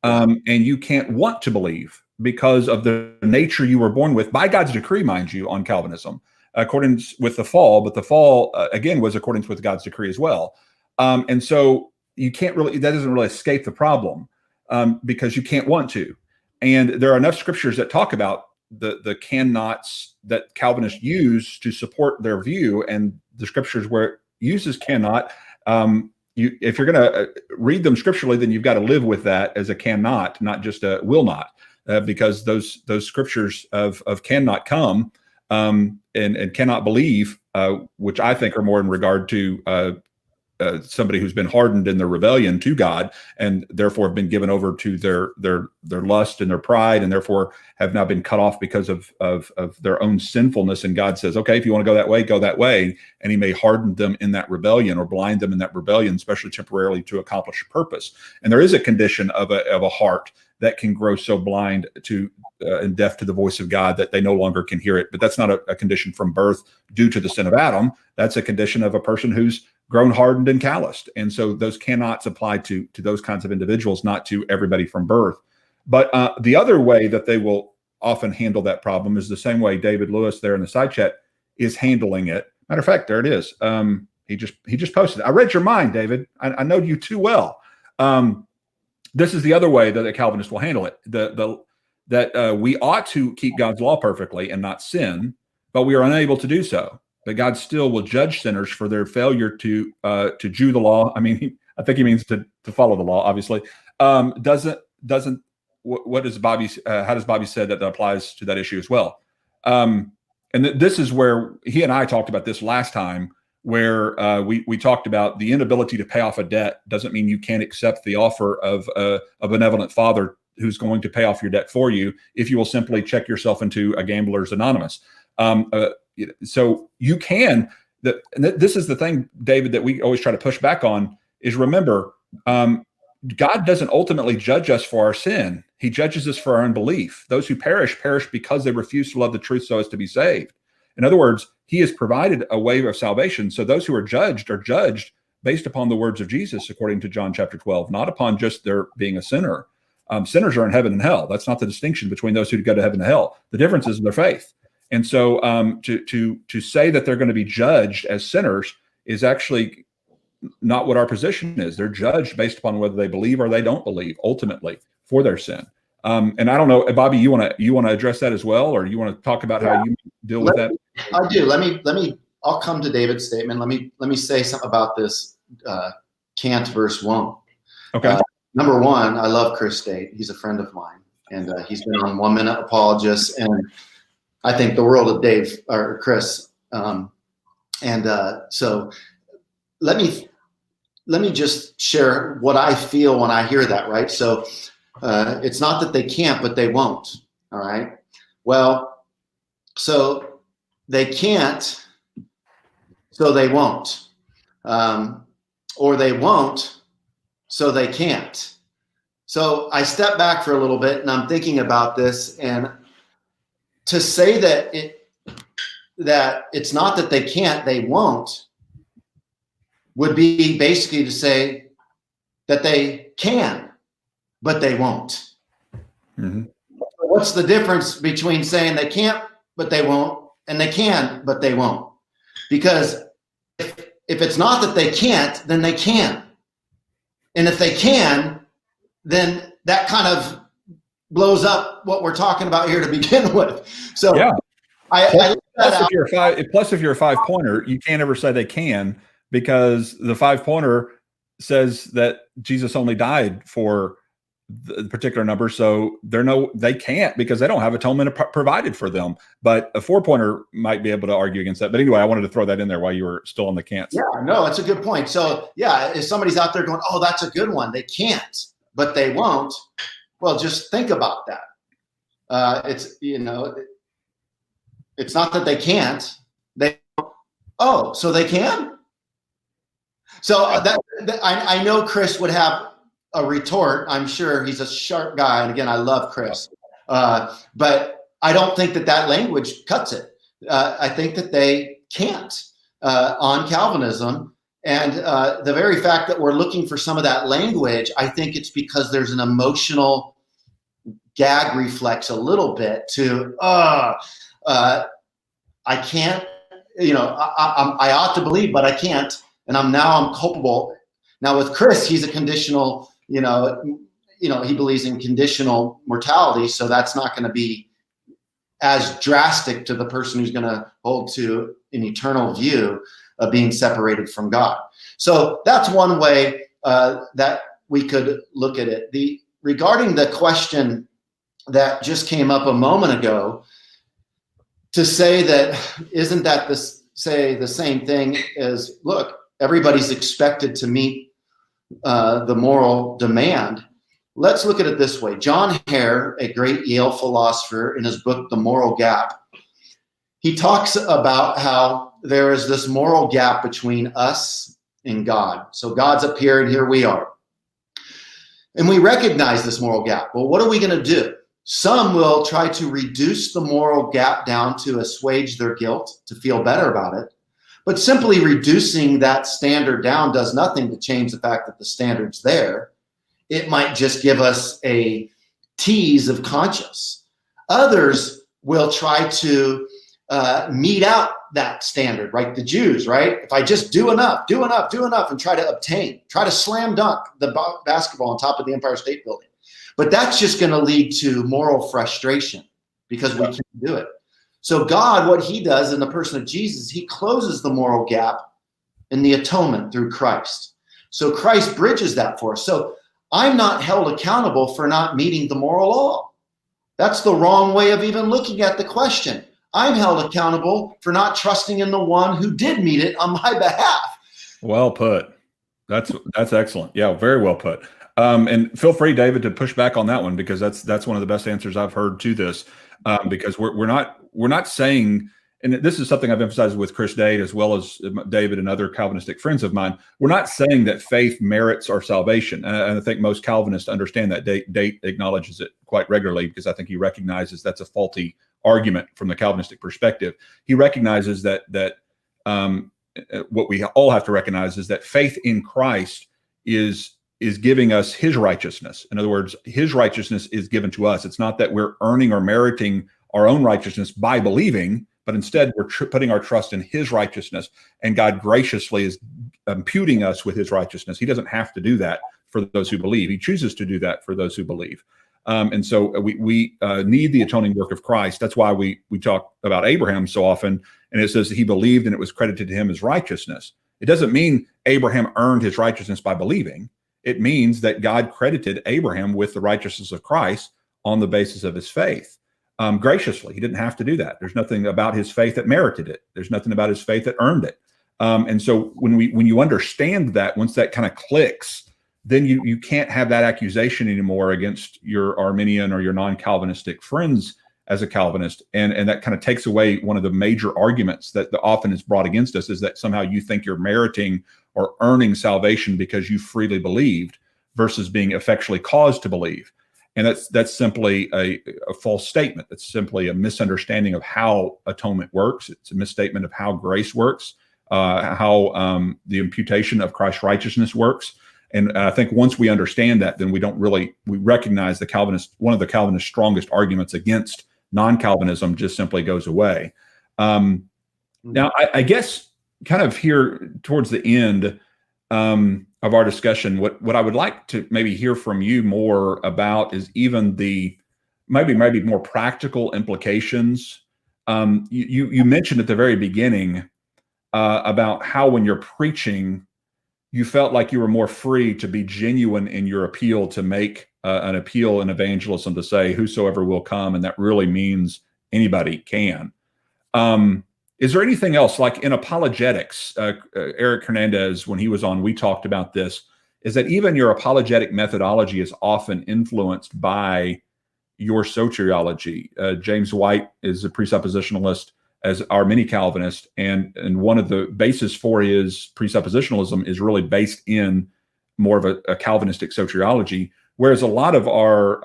and you can't want to believe because of the nature you were born with by God's decree, mind you, on Calvinism, according with the fall. But the fall again was according with God's decree as well. And so you can't really, that doesn't really escape the problem, because you can't want to. And there are enough scriptures that talk about the cannots that Calvinists use to support their view, and the scriptures where it uses cannot. If you're going to read them scripturally, then you've got to live with that as a cannot, not just a will not, because those scriptures of cannot come and cannot believe, which I think are more in regard to somebody who's been hardened in their rebellion to God, and therefore have been given over to their lust and their pride, and therefore have now been cut off because of their own sinfulness. And God says, okay, if you want to go that way, go that way. And he may harden them in that rebellion, or blind them in that rebellion, especially temporarily, to accomplish a purpose. And there is a condition of a heart that can grow so blind to and deaf to the voice of God that they no longer can hear it. But that's not a condition from birth due to the sin of Adam. That's a condition of a person who's grown hardened and calloused. And so those cannots apply to those kinds of individuals, not to everybody from birth. But the other way that they will often handle that problem is the same way David Lewis there in the side chat is handling it. Matter of fact, there it is. He just posted. I read your mind, David. I know you too well. This is the other way that a Calvinist will handle it. That we ought to keep God's law perfectly and not sin, but we are unable to do so. But God still will judge sinners for their failure to do the law. I mean, I think he means to follow the law, obviously. What does Bobby? How does Bobby say that applies to that issue as well? And this is where he and I talked about this last time, where we talked about the inability to pay off a debt doesn't mean you can't accept the offer of a benevolent father who's going to pay off your debt for you if you will simply check yourself into a Gamblers Anonymous. So you can. This is the thing, David, that we always try to push back on is, remember, God doesn't ultimately judge us for our sin. He judges us for our unbelief. Those who perish because they refuse to love the truth so as to be saved. In other words, he has provided a way of salvation. So those who are judged based upon the words of Jesus, according to John chapter 12, not upon just their being a sinner. Sinners are in heaven and hell. That's not the distinction between those who go to heaven and hell. The difference is in their faith. And so to say that they're going to be judged as sinners is actually not what our position is. They're judged based upon whether they believe or they don't believe, ultimately, for their sin. And I don't know, Bobby, you want to address that as well, or you want to talk about how you deal with that? I do. Let me. I'll come to David's statement. Let me say something about this can't verse won't. Okay. Number one, I love Chris Date. He's a friend of mine, and he's been on 1 Minute Apologist, and I think the world of Dave or Chris. So let me just share what I feel when I hear that. Right. So it's not that they can't, but they won't. All right. Well, so they can't, so they won't, or they won't, so they can't. So I step back for a little bit and I'm thinking about this, and to say that it's not that they can't, they won't, would be basically to say that they can, but they won't. Mm-hmm. What's the difference between saying they can't, but they won't, and they can, but they won't? Because if it's not that they can't, then they can. And if they can, then that kind of blows up what we're talking about here to begin with. So yeah. Plus, if you're a 5-pointer, you can't ever say they can, because the 5-pointer says that Jesus only died for the particular number. So they can't, because they don't have atonement provided for them. But a 4-pointer might be able to argue against that. But anyway, I wanted to throw that in there while you were still on the can'ts. Yeah, no, that's a good point. So yeah, if somebody's out there going, oh, that's a good one, they can't, but they won't. Well, just think about that. It's not that they can't. So they can. So I know Chris would have a retort. I'm sure he's a sharp guy. And again, I love Chris. But I don't think that language cuts it. I think that they can't on Calvinism. And the very fact that we're looking for some of that language, I think it's because there's an emotional gag reflex a little bit to, I can't, I ought to believe, but I can't. And I'm culpable. Now with Chris, he's a conditional, he believes in conditional mortality. So that's not going to be as drastic to the person who's going to hold to an eternal view of being separated from God. So that's one way that we could look at it. Regarding the question that just came up a moment ago, to say that, isn't that the same thing as, look, everybody's expected to meet the moral demand. Let's look at it this way. John Hare, a great Yale philosopher, in his book, The Moral Gap, he talks about how there is this moral gap between us and God. So God's up here and here we are. And we recognize this moral gap. Well, what are we going to do? Some will try to reduce the moral gap down to assuage their guilt, to feel better about it. But simply reducing that standard down does nothing to change the fact that the standard's there. It might just give us a tease of conscience. Others will try to mete out that standard, right? The Jews, right? If I just do enough, and try to slam dunk the basketball on top of the Empire State Building. But that's just going to lead to moral frustration because we can't do it. So God, what he does in the person of Jesus, he closes the moral gap in the atonement through Christ. So Christ bridges that for us. So I'm not held accountable for not meeting the moral law. That's the wrong way of even looking at the question. I'm held accountable for not trusting in the one who did meet it on my behalf. Well put. That's excellent. Yeah, very well put. And feel free, David, to push back on that one, because that's one of the best answers I've heard to this. Because we're not saying, and this is something I've emphasized with Chris Date as well as David and other Calvinistic friends of mine. We're not saying that faith merits our salvation, and I think most Calvinists understand that. Date acknowledges it quite regularly, because I think he recognizes that's a faulty argument from the Calvinistic perspective. He recognizes that what we all have to recognize is that faith in Christ is giving us his righteousness. In other words, his righteousness is given to us. It's not that we're earning or meriting our own righteousness by believing, but instead we're putting our trust in his righteousness, and God graciously is imputing us with his righteousness. He doesn't have to do that for those who believe. He chooses to do that for those who believe. And so we need the atoning work of Christ. That's why we talk about Abraham so often, and it says that he believed and it was credited to him as righteousness. It doesn't mean Abraham earned his righteousness by believing. It means that God credited Abraham with the righteousness of Christ on the basis of his faith. Graciously, he didn't have to do that. There's nothing about his faith that merited it. There's nothing about his faith that earned it. And so when you understand that, once that kind of clicks, then you can't have that accusation anymore against your Arminian or your non-Calvinistic friends as a Calvinist. And that kind of takes away one of the major arguments that often is brought against us, is that somehow you think you're meriting or earning salvation because you freely believed versus being effectually caused to believe. And that's simply a false statement. It's simply a misunderstanding of how atonement works. It's a misstatement of how grace works, how the imputation of Christ's righteousness works. And I think once we understand that, then we recognize one of the Calvinist strongest arguments against non-Calvinism just simply goes away. Now, I guess kind of here towards the end of our discussion, what I would like to maybe hear from you more about is even the maybe more practical implications. You mentioned at the very beginning about how when you're preaching, you felt like you were more free to be genuine in your appeal, to make an appeal in evangelism, to say whosoever will come, and that really means anybody can. Is there anything else, like in apologetics? Eric Hernandez, when he was on, we talked about this, is that even your apologetic methodology is often influenced by your soteriology. James White is a presuppositionalist, as are many Calvinists, and one of the bases for his presuppositionalism is really based in more of a Calvinistic soteriology, whereas a lot of our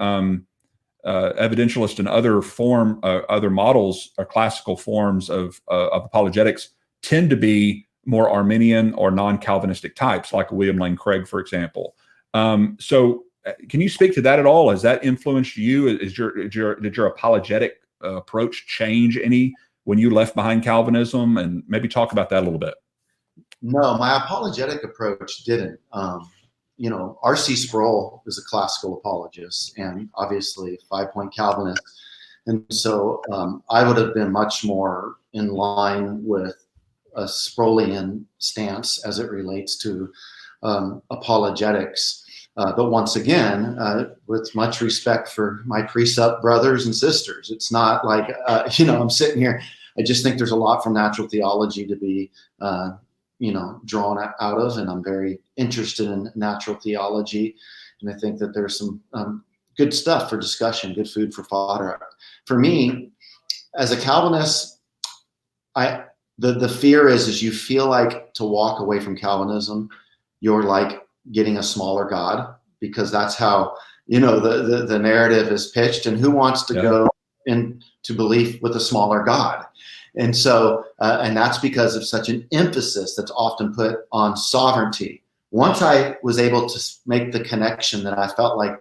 evidentialist and other models or classical forms of apologetics tend to be more Arminian or non-Calvinistic types, like William Lane Craig, for example. So can you speak to that at all? Has that influenced you? Did your apologetic approach change any when you left behind Calvinism? And maybe talk about that a little bit. No, my apologetic approach didn't. R.C. Sproul is a classical apologist and obviously 5-point Calvinist. And so I would have been much more in line with a Sproulian stance as it relates to apologetics. But once again, with much respect for my Precept brothers and sisters, it's not like, I'm sitting here. I just think there's a lot from natural theology to be drawn out of, and I'm very interested in natural theology, and I think that there's some good stuff for discussion, good food for fodder. For me, as a Calvinist, the fear is you feel like to walk away from Calvinism, you're like getting a smaller God, because that's how the narrative is pitched, and who wants to go into belief with a smaller God? And so, and that's because of such an emphasis that's often put on sovereignty. Once I was able to make the connection that I felt like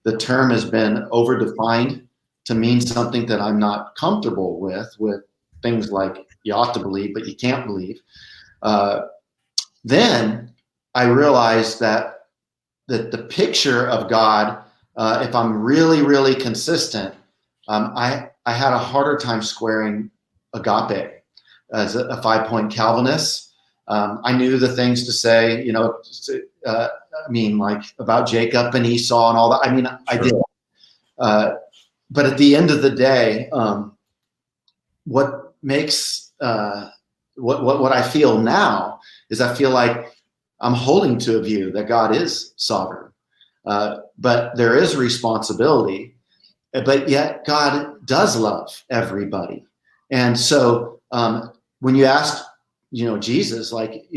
the term has been overdefined to mean something that I'm not comfortable with things like you ought to believe, but you can't believe, then I realized that the picture of God, if I'm really, really consistent, I had a harder time squaring agape as a 5-point Calvinist. I knew the things to say, like about Jacob and Esau and all that. I mean, sure. I did. But at the end of the day, what makes what I feel now is I feel like I'm holding to a view that God is sovereign, but there is responsibility, but yet God does love everybody. And so when you ask, Jesus, like,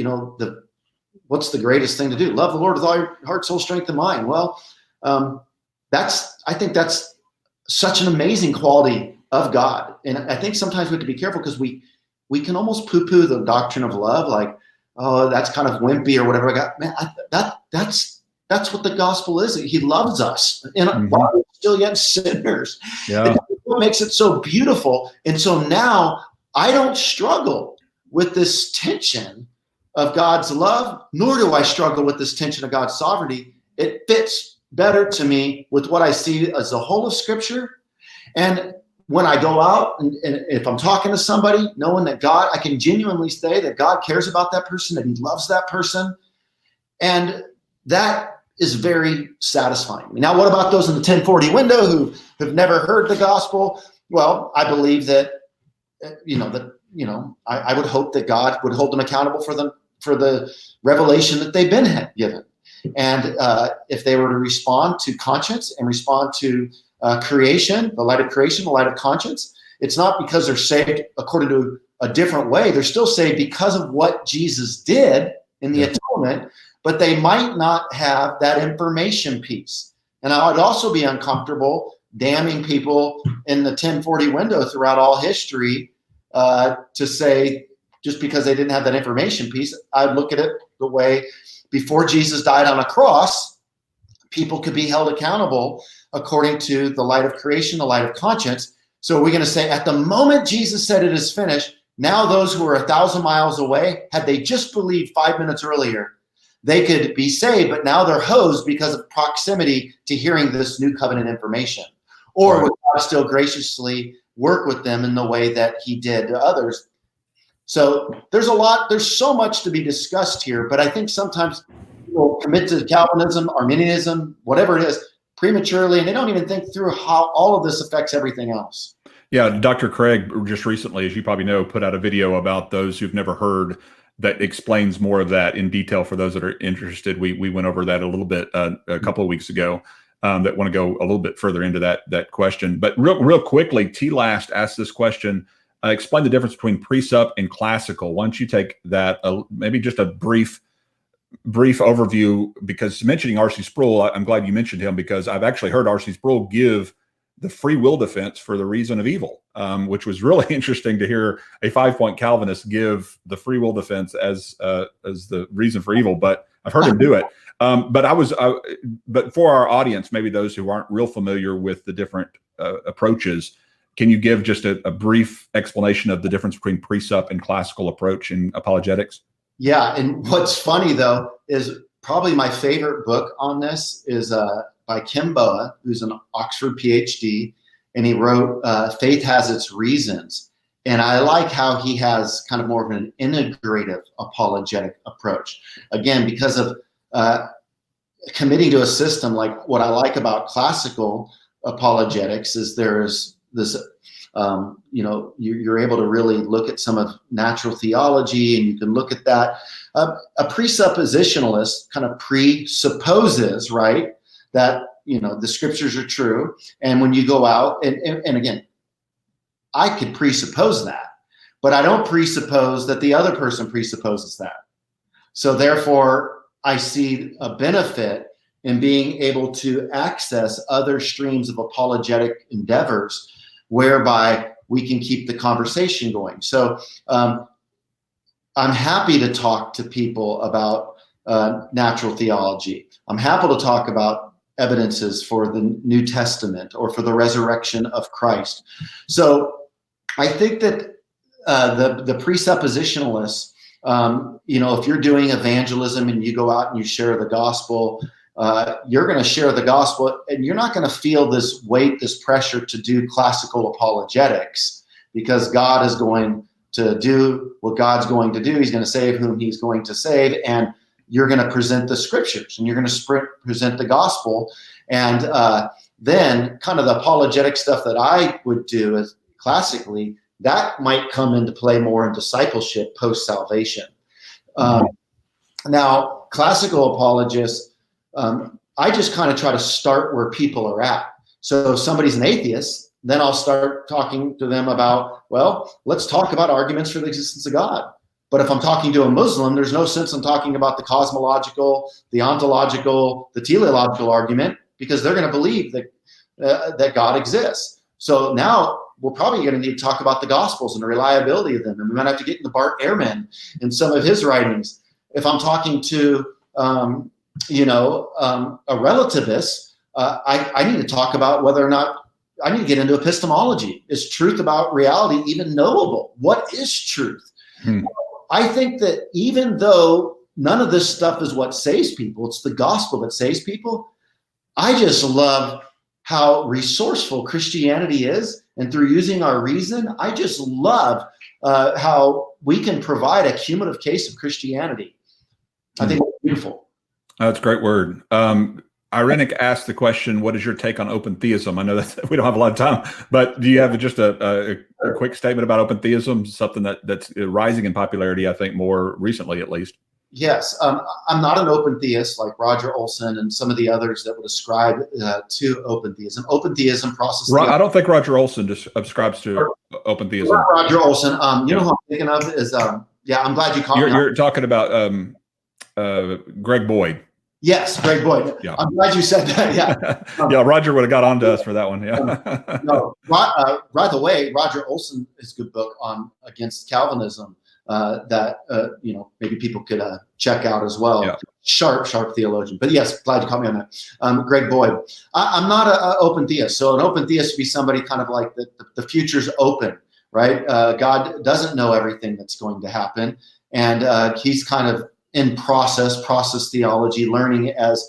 what's the greatest thing to do? Love the Lord with all your heart, soul, strength, and mind. Well, I think that's such an amazing quality of God. And I think sometimes we have to be careful because we can almost poo-poo the doctrine of love, like, oh, that's kind of wimpy or whatever. That's what the gospel is. He loves us, and while we're still yet sinners. Yeah. What makes it so beautiful. And so now I don't struggle with this tension of God's love, nor do I struggle with this tension of God's sovereignty. It fits better to me with what I see as the whole of Scripture. And when I go out and if I'm talking to somebody, knowing that God, I can genuinely say that God cares about that person, that he loves that person. And that is very satisfying. Now, what about those in the 1040 window who have never heard the gospel? Well, I believe that, I would hope that God would hold them accountable for the revelation that they've been given. And if they were to respond to conscience and respond to creation, the light of creation, the light of conscience, it's not because they're saved according to a different way. They're still saved because of what Jesus did in the atonement, but they might not have that information piece. And I would also be uncomfortable damning people in the 1040 window throughout all history to say, just because they didn't have that information piece. I'd look at it the way before Jesus died on a cross, people could be held accountable according to the light of creation, the light of conscience. So we're going to say at the moment Jesus said it is finished, now those who are 1,000 miles away, had they just believed 5 minutes earlier, they could be saved, but now they're hosed because of proximity to hearing this new covenant information. Or would God still graciously work with them in the way that he did to others? So there's so much to be discussed here, but I think sometimes people commit to Calvinism, Arminianism, whatever it is, prematurely, and they don't even think through how all of this affects everything else. Yeah, Dr. Craig just recently, as you probably know, put out a video about those who've never heard that explains more of that in detail for those that are interested. We went over that a little bit a couple of weeks ago that want to go a little bit further into that question. But real quickly, T-Last asked this question, explain the difference between precept and classical. Why don't you take that, maybe just a brief brief overview, because mentioning R.C. Sproul, I'm glad you mentioned him, because I've actually heard R.C. Sproul give the free will defense for the reason of evil, which was really interesting to hear a 5-point Calvinist give the free will defense as the reason for evil. But I've heard him do it. But for our audience, maybe those who aren't real familiar with the different approaches, can you give just a brief explanation of the difference between precept and classical approach in apologetics? Yeah, and what's funny though is probably my favorite book on this is by Kim Boa, who's an Oxford PhD, and he wrote "Faith Has Its Reasons." And I like how he has kind of more of an integrative apologetic approach. Again, because of committing to a system, like what I like about classical apologetics is there's this, you're able to really look at some of natural theology, and you can look at that. A presuppositionalist kind of presupposes, right, that, the scriptures are true. And when you go out, and again, I could presuppose that, but I don't presuppose that the other person presupposes that. So therefore, I see a benefit in being able to access other streams of apologetic endeavors whereby we can keep the conversation going. So I'm happy to talk to people about natural theology. I'm happy to talk about evidences for the New Testament or for the resurrection of Christ. So I think that the presuppositionalists, if you're doing evangelism and you go out and you share the gospel, you're going to share the gospel, and you're not going to feel this weight, this pressure to do classical apologetics, because God is going to do what God's going to do. He's going to save whom he's going to save, and you're going to present the scriptures, and you're going to present the gospel. And then kind of the apologetic stuff that I would do is classically, that might come into play more in discipleship post-salvation. Now, classical apologists, I just kind of try to start where people are at. So if somebody's an atheist, then I'll start talking to them about, well, let's talk about arguments for the existence of God. But if I'm talking to a Muslim, there's no sense in talking about the cosmological, the ontological, the teleological argument, because they're going to believe that God exists. So now we're probably going to need to talk about the Gospels and the reliability of them. And we might have to get into Bart Ehrman and some of his writings. If I'm talking to a relativist, I need to talk about whether or not I need to get into epistemology. Is truth about reality even knowable? What is truth? I think that even though none of this stuff is what saves people, it's the gospel that saves people. I just love how resourceful Christianity is. And through using our reason, I just love how we can provide a cumulative case of Christianity. I think it's beautiful. That's a great word. Irenic asked the question, what is your take on open theism? I know that we don't have a lot of time, but do you have just a quick statement about open theism, something that's rising in popularity, I think, more recently at least? Yes. I'm not an open theist like Roger Olson and some of the others that would ascribe to open theism. Open theism process. I don't think Roger Olson just ascribes to open theism. Roger Olson. You know who I'm thinking of is, I'm glad you caught me. You're talking about Greg Boyd. Yes, Greg Boyd. Yeah. I'm glad you said that. Yeah. Yeah, Roger would have got on to us for that one. Yeah. No, by the way, Roger Olson is a good book on against Calvinism that maybe people could check out as well. Yeah. Sharp theologian. But yes, glad you caught me on that. Greg Boyd. I'm not an open theist. So an open theist would be somebody kind of like the future's open, right? God doesn't know everything that's going to happen, and he's kind of in process theology, learning as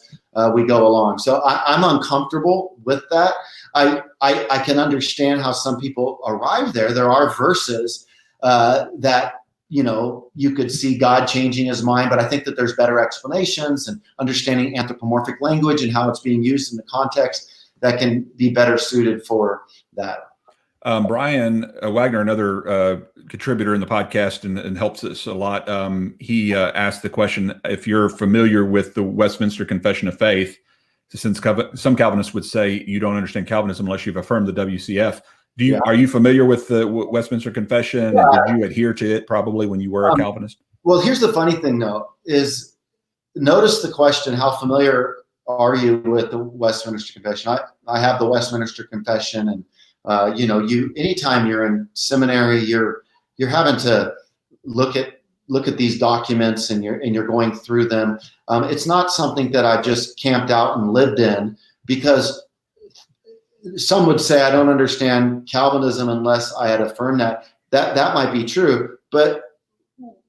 we go along. So I'm uncomfortable with that. I can understand how some people arrive there. There are verses that, you could see God changing his mind, but I think that there's better explanations and understanding anthropomorphic language and how it's being used in the context that can be better suited for that. Brian Wagner, another contributor in the podcast and helps us a lot. He asked the question, if you're familiar with the Westminster Confession of Faith, since some Calvinists would say you don't understand Calvinism unless you've affirmed the WCF. Are you familiar with the Westminster Confession? Yeah. And did you adhere to it probably when you were a Calvinist? Well, here's the funny thing, though, is notice the question, how familiar are you with the Westminster Confession? I have the Westminster Confession, and anytime you're in seminary, you're having to look at these documents, and you're going through them. It's not something that I've just camped out and lived in, because some would say I don't understand Calvinism unless I had affirmed that. That might be true, but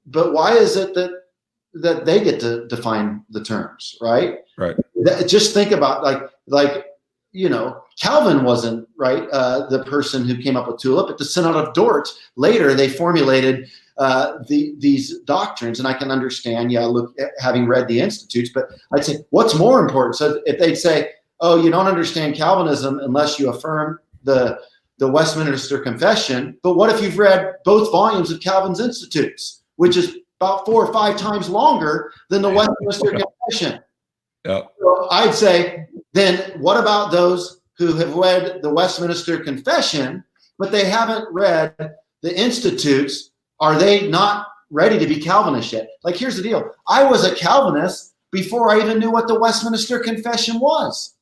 why is it that they get to define the terms, right? Right. Just think about Calvin wasn't the person who came up with tulip. At the Synod of Dort, later they formulated these doctrines, and I can understand, having read the Institutes, but I'd say, what's more important? So if they'd say, oh, you don't understand Calvinism unless you affirm the Westminster Confession, but what if you've read both volumes of Calvin's Institutes, which is about 4 or 5 times longer than the Westminster Confession? Yeah. So I'd say, then what about those who have read the Westminster Confession, but they haven't read the Institutes? Are they not ready to be Calvinist yet? Like, here's the deal. I was a Calvinist before I even knew what the Westminster Confession was.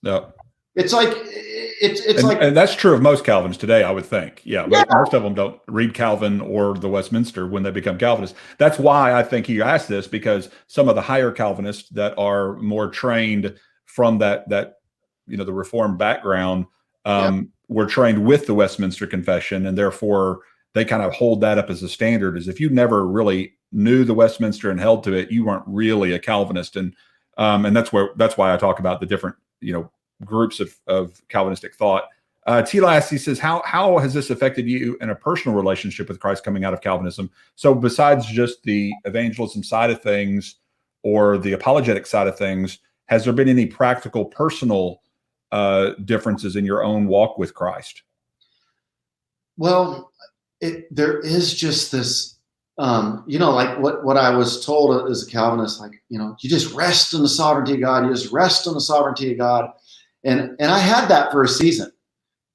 Yeah. It's like, and that's true of most Calvinists today, I would think. Yeah. Most of them don't read Calvin or the Westminster when they become Calvinists. That's why I think he asked this, because some of the higher Calvinists that are more trained from that the Reformed background were trained with the Westminster Confession, and therefore they kind of hold that up as a standard, as if you never really knew the Westminster and held to it, you weren't really a Calvinist. And that's why I talk about the different groups of Calvinistic thought. T. Lassie says, how has this affected you in a personal relationship with Christ coming out of Calvinism? So besides just the evangelism side of things or the apologetic side of things, has there been any practical personal differences in your own walk with Christ? Well, there is just this, like what I was told as a Calvinist, you just rest in the sovereignty of God. You just rest in the sovereignty of God. And I had that for a season.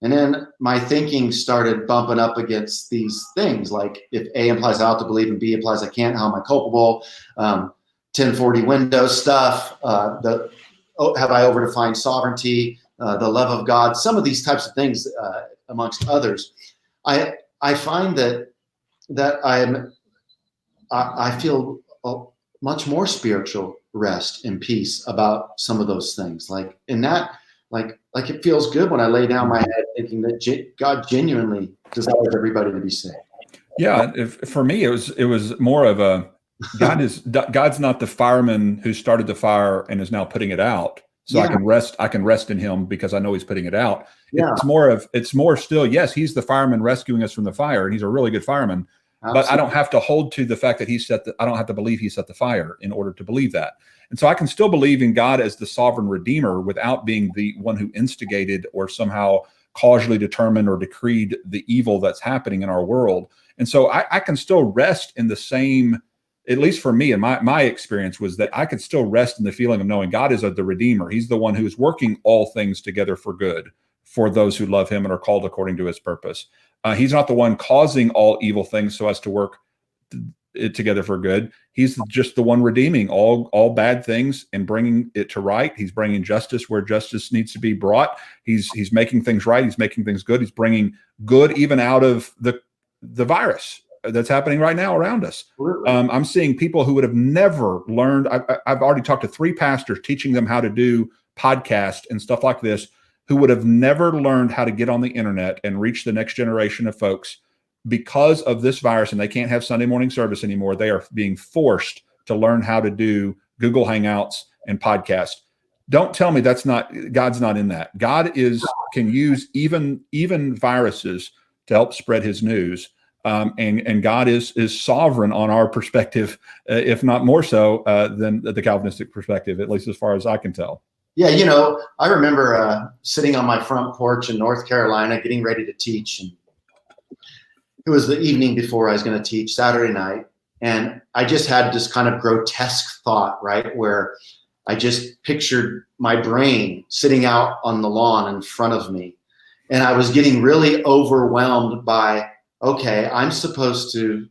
And then my thinking started bumping up against these things. Like, if A implies I ought to believe and B implies I can't, how am I culpable? 1040 Windows stuff, have I overdefined sovereignty, the love of God, some of these types of things, amongst others. I find that I feel a much more spiritual rest and peace about some of those things. Like, in that, like it feels good when I lay down my head thinking that God genuinely desires everybody to be saved. Yeah, for me, it was more of a God's not the fireman who started the fire and is now putting it out. So I can rest in him because I know he's putting it out. Yeah. It's more still, yes, he's the fireman rescuing us from the fire, and he's a really good fireman. Absolutely. But I don't have to hold to the fact that I don't have to believe he set the fire in order to believe that. And so I can still believe in God as the sovereign redeemer without being the one who instigated or somehow causally determined or decreed the evil that's happening in our world. And so I can still rest in the same, at least for me, and my experience was that I could still rest in the feeling of knowing God is the redeemer. He's the one who is working all things together for good for those who love him and are called according to his purpose. He's not the one causing all evil things so as to work it together for good. He's just the one redeeming all bad things and bringing it to right. He's bringing justice where justice needs to be brought. He's making things right. He's making things good. He's bringing good even out of the virus that's happening right now around us. I'm seeing people who would have never learned. I've already talked to 3 pastors teaching them how to do podcasts and stuff like this, who would have never learned how to get on the internet and reach the next generation of folks because of this virus, and they can't have Sunday morning service anymore. They are being forced to learn how to do Google Hangouts and podcasts. Don't tell me God's not in that. God can use even viruses to help spread his news. And God is sovereign on our perspective, if not more so than the Calvinistic perspective, at least as far as I can tell. Yeah, I remember sitting on my front porch in North Carolina getting ready to teach. And it was the evening before I was going to teach, Saturday night. And I just had this kind of grotesque thought, right, where I just pictured my brain sitting out on the lawn in front of me. And I was getting really overwhelmed by, okay, I'm supposed to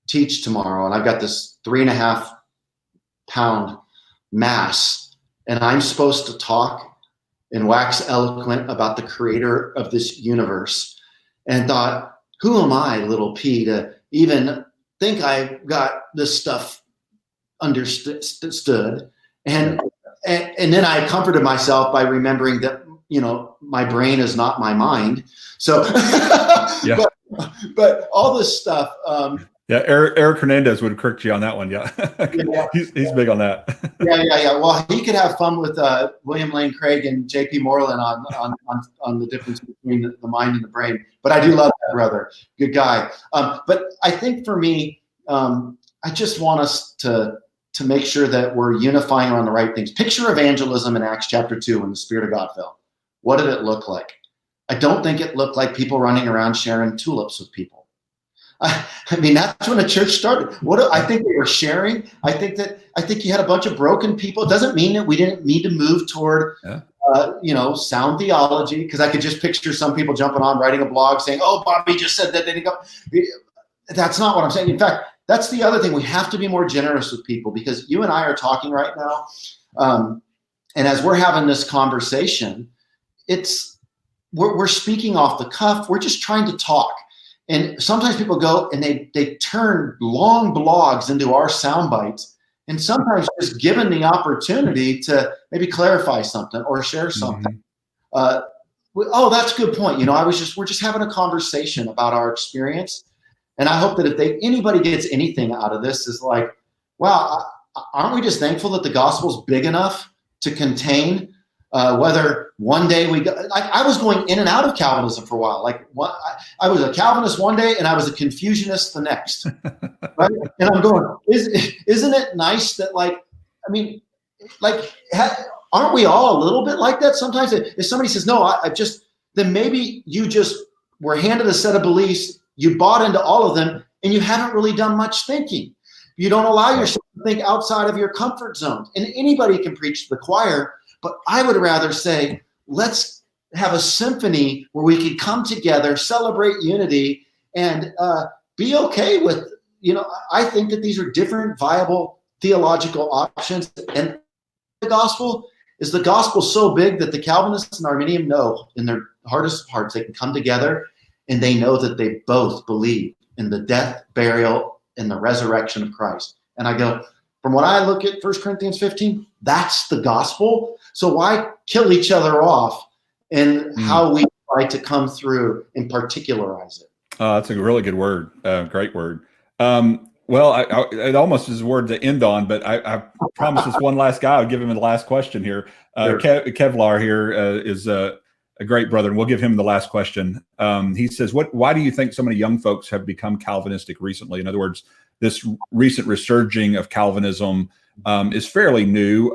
teach tomorrow, and I've got this 3.5 pound mass, and I'm supposed to talk and wax eloquent about the creator of this universe, and thought, who am I, little p, to even think I got this stuff understood? And then I comforted myself by remembering that, my brain is not my mind. So, yeah. but all this stuff. Yeah, Eric Hernandez would correct you on that one. Yeah, Yeah. he's big on that. Yeah. Well, he could have fun with William Lane Craig and J.P. Moreland on the difference between the mind and the brain. But I do love that brother, good guy. But I think for me, I just want us to make sure that we're unifying around the right things. Picture evangelism in Acts chapter 2 when the Spirit of God fell. What did it look like? I don't think it looked like people running around sharing tulips with people. I mean, that's when the church started. I think they were sharing. I think you had a bunch of broken people. It doesn't mean that we didn't need to move toward, sound theology. Because I could just picture some people jumping on, writing a blog saying, "Oh, Bobby just said that." They didn't go. That's not what I'm saying. In fact, that's the other thing. We have to be more generous with people, because you and I are talking right now, and as we're having this conversation, we're speaking off the cuff. We're just trying to talk. And sometimes people go and they turn long blogs into our sound bites, and sometimes just given the opportunity to maybe clarify something or share something. Oh, that's a good point. We're just having a conversation about our experience. And I hope that if anybody gets anything out of this, is like, wow, aren't we just thankful that the gospel's big enough to contain whether one day I was going in and out of Calvinism for a while. I was a Calvinist one day and I was a Confucianist the next. Right? And I'm going, isn't it nice that aren't we all a little bit like that sometimes? If somebody says, no, then maybe you just were handed a set of beliefs, you bought into all of them, and you haven't really done much thinking. You don't allow yourself to think outside of your comfort zone. And anybody can preach to the choir, but I would rather say, let's have a symphony where we can come together, celebrate unity, and be okay with, I think that these are different viable theological options. And the gospel so big that the Calvinists and Arminian know in their hardest of hearts, they can come together and they know that they both believe in the death, burial, and the resurrection of Christ. And I go, from what I look at 1 Corinthians 15, that's the gospel. So why kill each other off in how we try to come through and particularize it? That's a really good word. Great word. Well, it almost is a word to end on, but I promised this one last guy, I'll give him the last question here. Sure. Kevlar here is a great brother, and we'll give him the last question. He says, why do you think so many young folks have become Calvinistic recently? In other words, this recent resurging of Calvinism is fairly new.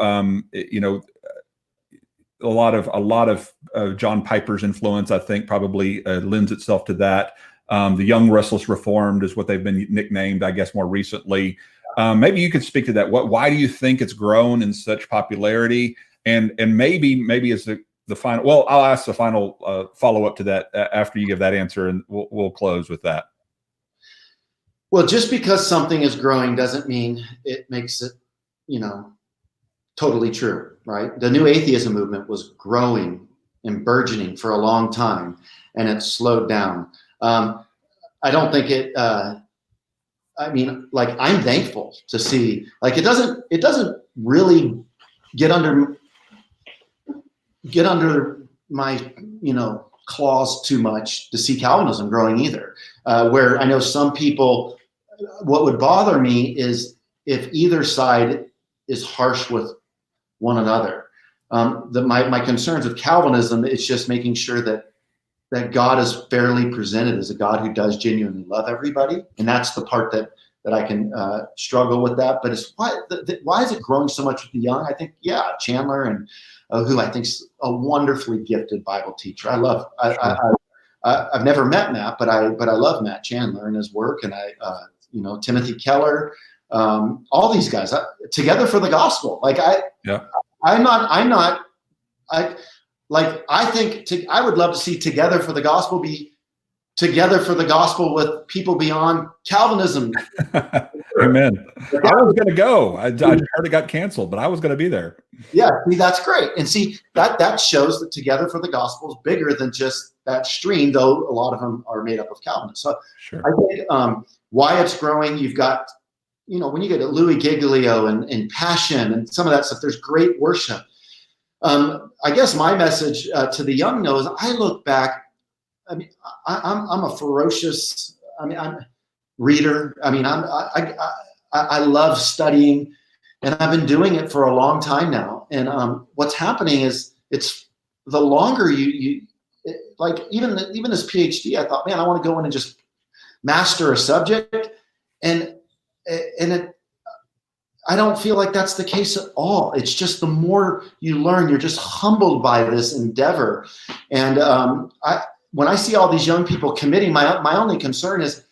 A lot of John Piper's influence, I think, probably lends itself to that. The Young Restless Reformed is what they've been nicknamed, I guess, more recently. Maybe you could speak to that. Why do you think it's grown in such popularity? And maybe as the final. Well, I'll ask the final follow up to that after you give that answer, and we'll close with that. Well, just because something is growing doesn't mean it makes it, totally true, right? The new atheism movement was growing and burgeoning for a long time, and it slowed down. I don't think it. I'm thankful to see. It doesn't really get under my claws too much to see Calvinism growing either. Where I know some people, what would bother me is if either side is harsh with one another. My concerns with Calvinism is just making sure that God is fairly presented as a God who does genuinely love everybody, and that's the part that I can struggle with that. But it's why is it growing so much with the young? I think Chandler and who I think is a wonderfully gifted Bible teacher. I've never met Matt, but I love Matt Chandler and his work, and Timothy Keller, all these guys together for the gospel. I think I would love to see Together for the Gospel be together for the gospel with people beyond Calvinism. Amen. I was going to go. I heard it got canceled, but I was going to be there. Yeah, see, that's great. And see, that shows that Together for the Gospel is bigger than just that stream, though a lot of them are made up of Calvinists. So sure. I think why it's growing, you've got, when you get at Louis Giglio and Passion and some of that stuff, there's great worship. I guess my message to the young is I look back, I mean, I'm a ferocious, I'm reader. I mean, I love studying, and I've been doing it for a long time now. And what's happening is it's the longer you like, even this PhD, I thought, man, I want to go in and just master a subject, and I don't feel like that's the case at all. It's just the more you learn, you're just humbled by this endeavor. And when I see all these young people committing, my only concern is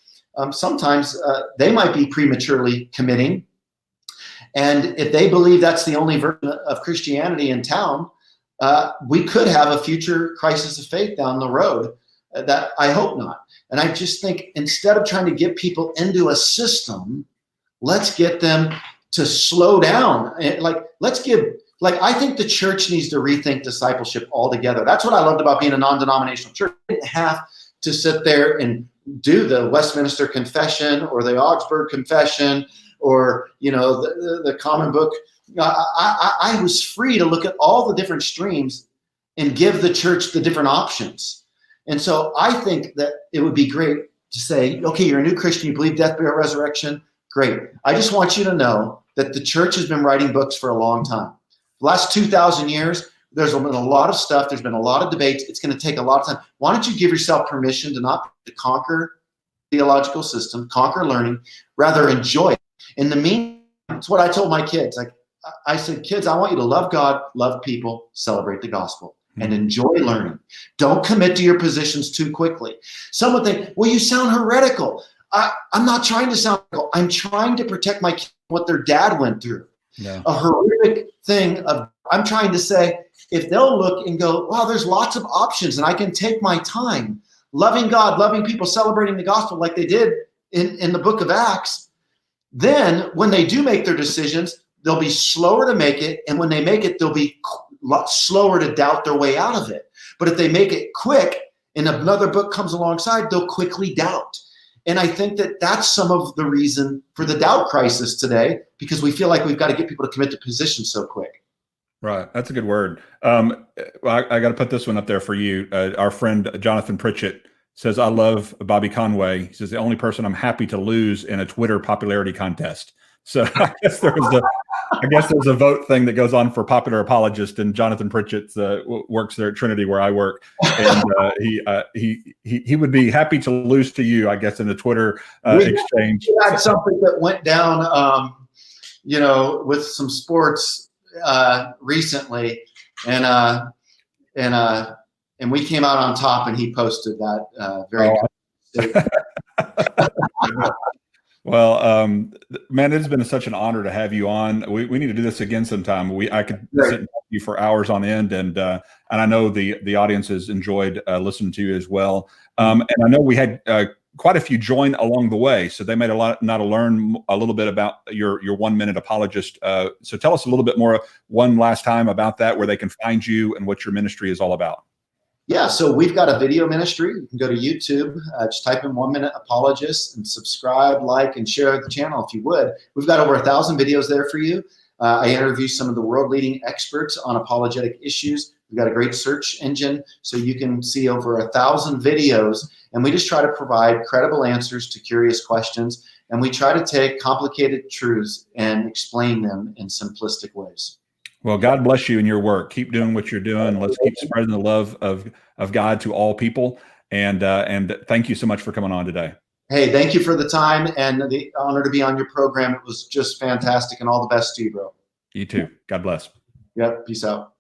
sometimes they might be prematurely committing. And if they believe that's the only version of Christianity in town, we could have a future crisis of faith down the road. That I hope not. And I just think instead of trying to get people into a system, let's get them to slow down. I think the church needs to rethink discipleship altogether. That's what I loved about being a non-denominational church. You didn't have to sit there and do the Westminster Confession or the Augsburg Confession or the Common Book. I was free to look at all the different streams and give the church the different options. And so I think that it would be great to say, okay, you're a new Christian, you believe death, burial, resurrection. Great. I just want you to know that the church has been writing books for a long time. The last 2,000 years, there's been a lot of stuff. There's been a lot of debates. It's going to take a lot of time. Why don't you give yourself permission to conquer theological system, conquer learning, rather enjoy it. In the meantime, it's what I told my kids. I said, kids, I want you to love God, love people, celebrate the gospel, and enjoy learning. Don't commit to your positions too quickly. Some would think, well, you sound heretical. I'm not trying to sound heretical. I'm trying to protect my kids from what their dad went through. Yeah. A horrific thing I'm trying to say, if they'll look and go, wow, there's lots of options and I can take my time loving God, loving people, celebrating the gospel like they did in the book of Acts, then when they do make their decisions, they'll be slower to make it. And when they make it, they'll be a lot slower to doubt their way out of it. But if they make it quick and another book comes alongside, they'll quickly doubt. And I think that that's some of the reason for the doubt crisis today, because we feel like we've got to get people to commit to positions so quick. Right. That's a good word. I got to put this one up there for you. Our friend, Jonathan Pritchett, says, I love Bobby Conway. He says, the only person I'm happy to lose in a Twitter popularity contest. So I guess there's a vote thing that goes on for popular apologist, and Jonathan Pritchett works there at Trinity where I work, and he would be happy to lose to you, I guess, in the Twitter exchange. We had something that went down, with some sports recently, and we came out on top, and he posted that very. Well, man, it's been such an honor to have you on. We need to do this again sometime. I could sit and talk to you for hours on end, and I know the audience has enjoyed listening to you as well. And I know we had quite a few join along the way, so they made a lot now to learn a little bit about your 1 Minute Apologist. So tell us a little bit more one last time about that, where they can find you and what your ministry is all about. Yeah, so we've got a video ministry. You can go to YouTube, just type in 1 Minute Apologist and subscribe, like, and share the channel if you would. We've got over 1,000 videos there for you. I interview some of the world-leading experts on apologetic issues. We've got a great search engine, so you can see over 1,000 videos, and we just try to provide credible answers to curious questions, and we try to take complicated truths and explain them in simplistic ways. Well, God bless you in your work. Keep doing what you're doing. Let's keep spreading the love of God to all people. And thank you so much for coming on today. Hey, thank you for the time and the honor to be on your program. It was just fantastic, and all the best to you, bro. You too. God bless. Yep. Peace out.